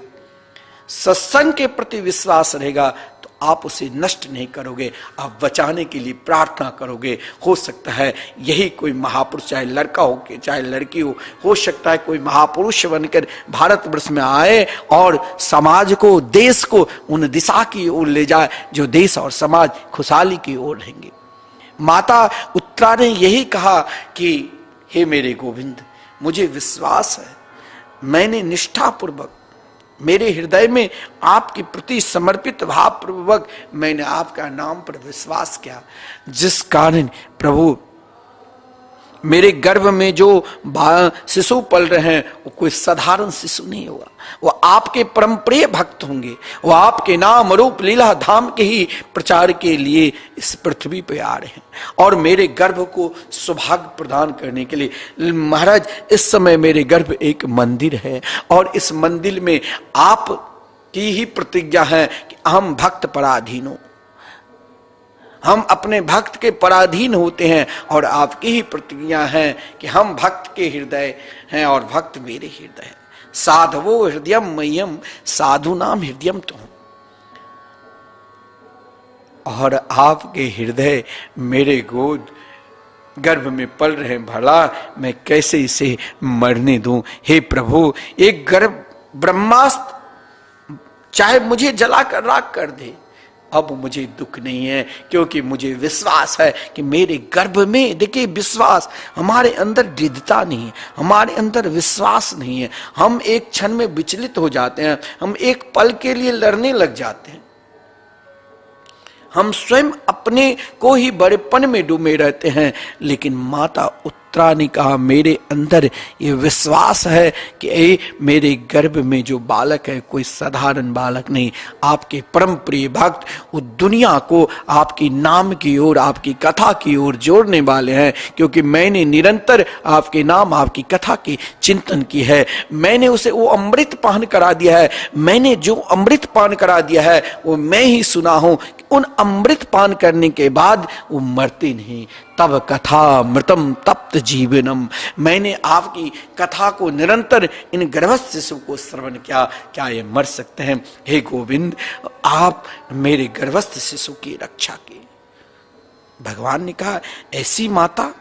सत्संग के प्रति विश्वास रहेगा तो आप उसे नष्ट नहीं करोगे, आप बचाने के लिए प्रार्थना करोगे। हो सकता है यही कोई महापुरुष, चाहे लड़का हो के चाहे लड़की हो सकता है कोई महापुरुष बनकर भारतवर्ष में आए और समाज को, देश को उन दिशा की ओर ले जाए जो देश और समाज खुशहाली की ओर रहेंगे। माता उत्तरा ने यही कहा कि हे मेरे गोविंद, मुझे विश्वास है, मैंने निष्ठापूर्वक मेरे हृदय में आपके प्रति समर्पित भाव पूर्वक मैंने आपका नाम पर विश्वास किया, जिस कारण प्रभु मेरे गर्भ में जो शिशु पल रहे हैं वो कोई साधारण शिशु नहीं होगा, वो आपके परम प्रिय भक्त होंगे, वो आपके नाम रूप लीला धाम के ही प्रचार के लिए इस पृथ्वी पे आ रहे हैं और मेरे गर्भ को सौभाग्य प्रदान करने के लिए। महाराज, इस समय मेरे गर्भ एक मंदिर है और इस मंदिर में आप की ही प्रतिज्ञा है कि हम भक्त पराधीन हो, हम अपने भक्त के पराधीन होते हैं और आपकी ही प्रतिज्ञा है कि हम भक्त के हृदय हैं और भक्त मेरे हृदय हैं। साधवो हृदयम मह्यम साधु नाम हृदयम तुम, और आपके हृदय मेरे गोद गर्भ में पल रहे, भला मैं कैसे इसे मरने दूं। हे प्रभु, एक गर्भ ब्रह्मास्त्र चाहे मुझे जलाकर राख कर दे, अब मुझे दुख नहीं है, क्योंकि मुझे विश्वास है कि मेरे गर्भ में, देखिए विश्वास, हमारे अंदर दृढ़ता नहीं है, हमारे अंदर विश्वास नहीं है। हम एक क्षण में विचलित हो जाते हैं, हम एक पल के लिए लड़ने लग जाते हैं, हम स्वयं अपने को ही बड़ेपन में डूबे रहते हैं। लेकिन माता उत्तरा ने कहा, मेरे अंदर ये विश्वास है कि मेरे गर्भ में जो बालक है कोई साधारण बालक नहीं, आपके परम प्रिय भक्त वो दुनिया को आपकी नाम की ओर, आपकी कथा की ओर जोड़ने वाले हैं, क्योंकि मैंने निरंतर आपके नाम, आपकी कथा की चिंतन की है। मैंने उसे वो अमृत पान करा दिया है, मैंने जो अमृत पान करा दिया है वो मैं ही सुना हूं। उन अमृत पान करने के बाद वो मरते नहीं, तब कथा मृतम तप्त जीवनम। मैंने आपकी कथा को निरंतर इन गर्भस्थ शिशु को श्रवण किया, क्या ये मर सकते हैं? हे गोविंद, आप मेरे गर्भस्थ शिशु की रक्षा की। भगवान ने कहा, ऐसी माता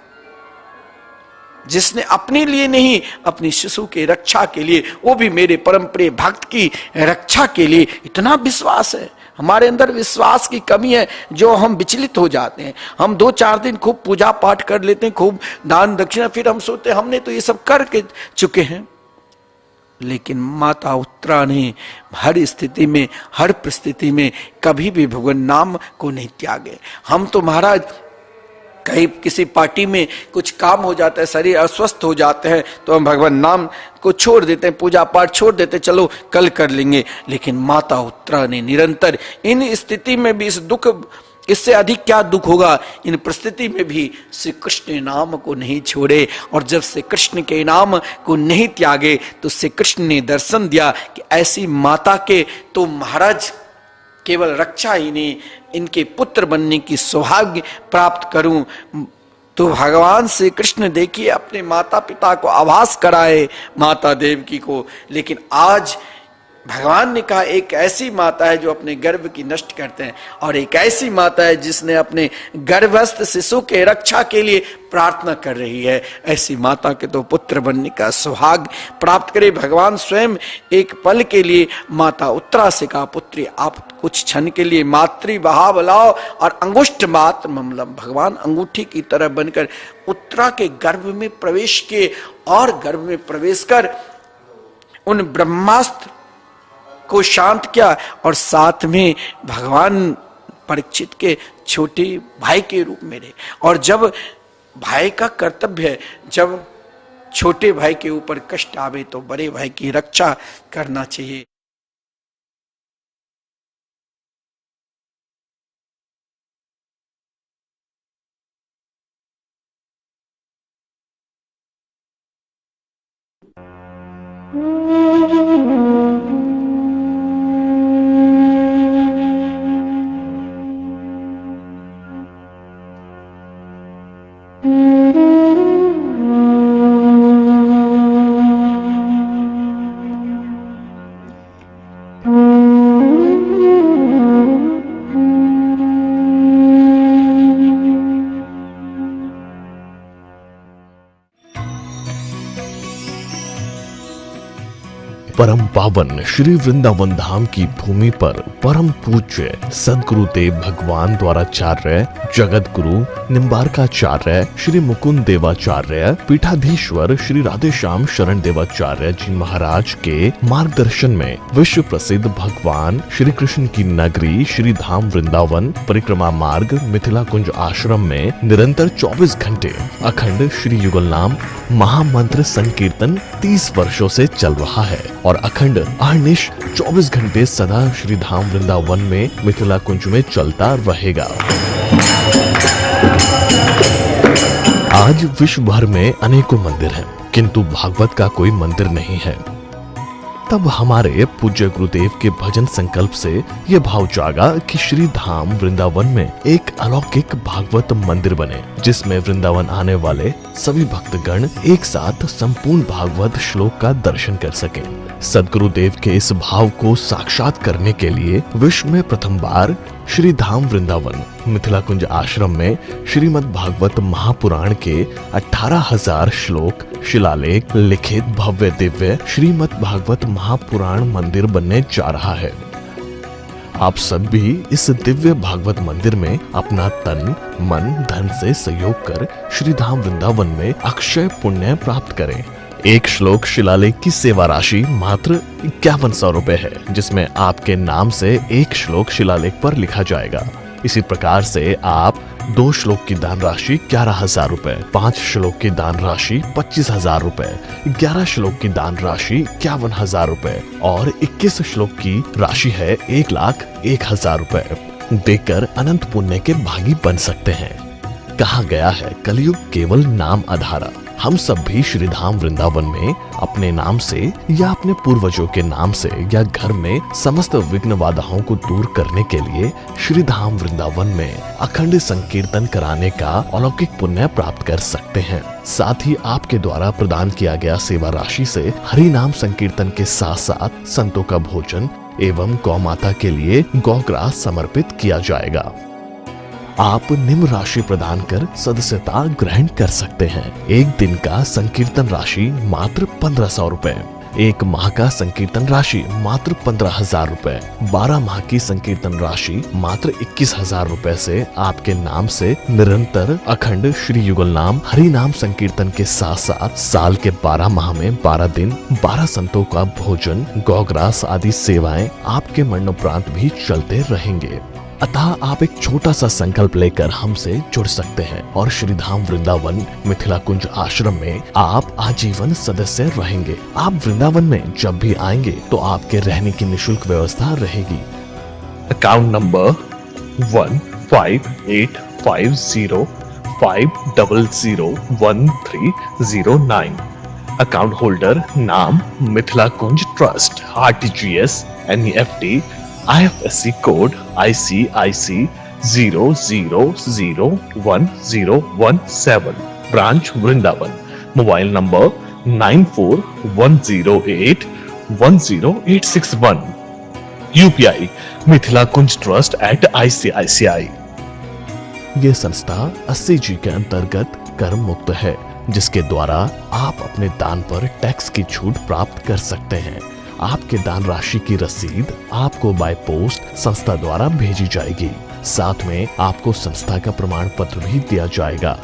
जिसने अपने लिए नहीं, अपनी शिशु के रक्षा के लिए, वो भी मेरे परम प्रिय भक्त की रक्षा के लिए इतना विश्वास है। हमारे अंदर विश्वास की कमी है जो हम विचलित हो जाते हैं। हम 2-4 दिन खूब पूजा पाठ कर लेते हैं, खूब दान दक्षिणा, फिर हम सोचते हैं हमने तो ये सब कर के चुके हैं। लेकिन माता उत्तरा ने हर स्थिति में, हर परिस्थिति में कभी भी भगवान नाम को नहीं त्यागे। हम तो महाराज कहीं किसी पार्टी में कुछ काम हो जाता है, शरीर अस्वस्थ हो जाते हैं, तो हम भगवान नाम को छोड़ देते हैं, पूजा पाठ छोड़ देते, चलो कल कर लेंगे। लेकिन माता उत्तरा ने निरंतर इन स्थिति में भी, इस दुख, इससे अधिक क्या दुख होगा, इन परिस्थिति में भी श्री कृष्ण नाम को नहीं छोड़े। और जब श्री कृष्ण के नाम को नहीं त्यागे तो श्री कृष्ण ने दर्शन दिया कि ऐसी माता के तो महाराज केवल रक्षा ही नहीं, इनके पुत्र बनने की सौभाग्य प्राप्त करूं। तो भगवान श्री कृष्ण देखिए अपने माता पिता को आभास कराए, माता देवकी को। लेकिन आज भगवान ने कहा, एक ऐसी माता है जो अपने गर्भ की नष्ट करते हैं, और एक ऐसी माता है जिसने अपने गर्भस्थ शिशु के रक्षा के लिए प्रार्थना कर रही है। ऐसी माता के तो पुत्र बनने का सौभाग्य प्राप्त करे। भगवान स्वयं एक पल के लिए माता उत्तरा से कहा, पुत्री आप कुछ क्षण के लिए मातृ भाव लाओ और अंगुष्ठ मात्र ममलम। भगवान अंगूठी की तरह बनकर उत्तरा के गर्भ में प्रवेश किए और गर्भ में प्रवेश कर उन ब्रह्मास्त्र को शांत किया, और साथ में भगवान परीक्षित के छोटे भाई के रूप में रहे। और जब भाई का कर्तव्य है, जब छोटे भाई के ऊपर कष्ट आवे तो बड़े भाई की रक्षा करना चाहिए। परम पावन श्री वृंदावन धाम की भूमि पर परम पूज्य सदगुरुदेव भगवान द्वाराचार्य जगत गुरु निम्बारकाचार्य श्री मुकुंद देवाचार्य पीठाधीश्वर श्री राधेश्याम शरण देवाचार्य जी महाराज के मार्गदर्शन में विश्व प्रसिद्ध भगवान श्री कृष्ण की नगरी श्री धाम वृंदावन परिक्रमा मार्ग मिथिला कुंज आश्रम में निरंतर 24 घंटे अखंड श्री युगल नाम महामंत्र संकीर्तन 30 वर्षों से चल रहा है और अखंड अहर्निश 24 घंटे सदा श्री धाम वृंदावन में मिथिला कुंज में चलता रहेगा। आज विश्व भर में अनेकों मंदिर हैं, किंतु भागवत का कोई मंदिर नहीं है। तब हमारे पूज्य गुरुदेव के भजन संकल्प से यह भाव जागा कि श्री धाम वृंदावन में एक अलौकिक भागवत मंदिर बने, जिसमें वृंदावन आने वाले सभी भक्तगण एक साथ संपूर्ण भागवत श्लोक का दर्शन कर सकें। सदगुरुदेव के इस भाव को साक्षात करने के लिए विश्व में प्रथम बार श्री धाम वृंदावन मिथिला कुंज आश्रम में श्रीमद् भागवत महापुराण के 18,000 श्लोक शिलालेख लिखित भव्य दिव्य श्रीमद् भागवत महापुराण मंदिर बनने जा रहा है। आप सब भी इस दिव्य भागवत मंदिर में अपना तन मन धन से सहयोग कर श्री धाम वृंदावन में अक्षय पुण्य प्राप्त करें। एक श्लोक शिलालेख की सेवा राशि मात्र 5100 रुपए है, जिसमें आपके नाम से एक श्लोक शिलालेख पर लिखा जाएगा। इसी प्रकार से आप 2 श्लोक की दान राशि 11,000 रुपए, 5 श्लोक की दान राशि 25,000 रुपए, 11 श्लोक की दान राशि 51,000 रुपए और 21 श्लोक की राशि है 1,01,000 रुपए देकर अनंत पुण्य के भागी बन सकते हैं। कहा गया है कलयुग केवल नाम आधारा। हम सब भी श्री धाम वृंदावन में अपने नाम से या अपने पूर्वजों के नाम से या घर में समस्त विघ्न बाधाओं को दूर करने के लिए श्री धाम वृंदावन में अखंड संकीर्तन कराने का अलौकिक पुण्य प्राप्त कर सकते हैं। साथ ही आपके द्वारा प्रदान किया गया सेवा राशि से हरि नाम संकीर्तन के साथ साथ संतों का भोजन एवं गौ माता के लिए गौग्रास समर्पित किया जाएगा। आप निम्न राशि प्रदान कर सदस्यता ग्रहण कर सकते हैं। एक दिन का संकीर्तन राशि मात्र 1500 रुपए, एक माह का संकीर्तन राशि मात्र 15,000 रुपए, 12 माह की संकीर्तन राशि मात्र 21,000 रुपए से आपके नाम से निरंतर अखंड श्री युगल नाम हरि नाम संकीर्तन के साथ साथ साल के 12 माह में 12 दिन 12 संतों का भोजन गौग्रास आदि सेवाएं आपके मरणोपरांत भी चलते रहेंगे। अतः आप एक छोटा सा संकल्प लेकर हमसे जुड़ सकते हैं और श्री धाम वृंदावन मिथिला कुंज आश्रम में आप आजीवन सदस्य रहेंगे। आप वृंदावन में जब भी आएंगे तो आपके रहने की निशुल्क व्यवस्था रहेगी। Account number 158505001309। अकाउंट होल्डर नाम Mithila Kunj trust, RTGS, NEFT, IFSC code ICIC 00011017। Branch Vrindavan. Mobile number 9410810861। UPI Mithila Kunj trust @ICICI। ये संस्था 80G के अंतर्गत कर मुक्त है, जिसके द्वारा आप अपने दान पर टैक्स की छूट प्राप्त कर सकते हैं। आपके दान राशि की रसीद आपको बाय पोस्ट संस्था द्वारा भेजी जाएगी। साथ में आपको संस्था का प्रमाण पत्र भी दिया जाएगा।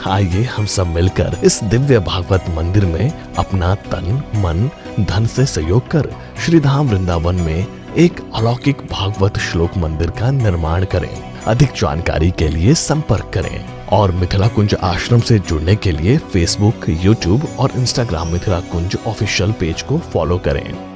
आइए हम सब मिलकर इस दिव्य भागवत मंदिर में अपना तन मन धन से सहयोग कर श्री धाम वृंदावन में एक अलौकिक भागवत श्लोक मंदिर का निर्माण करें। अधिक जानकारी के लिए संपर्क करें और मिथिला कुंज आश्रम से जुड़ने के लिए फेसबुक, यूट्यूब और इंस्टाग्राम मिथिला कुंज ऑफिशियल पेज को फॉलो करें।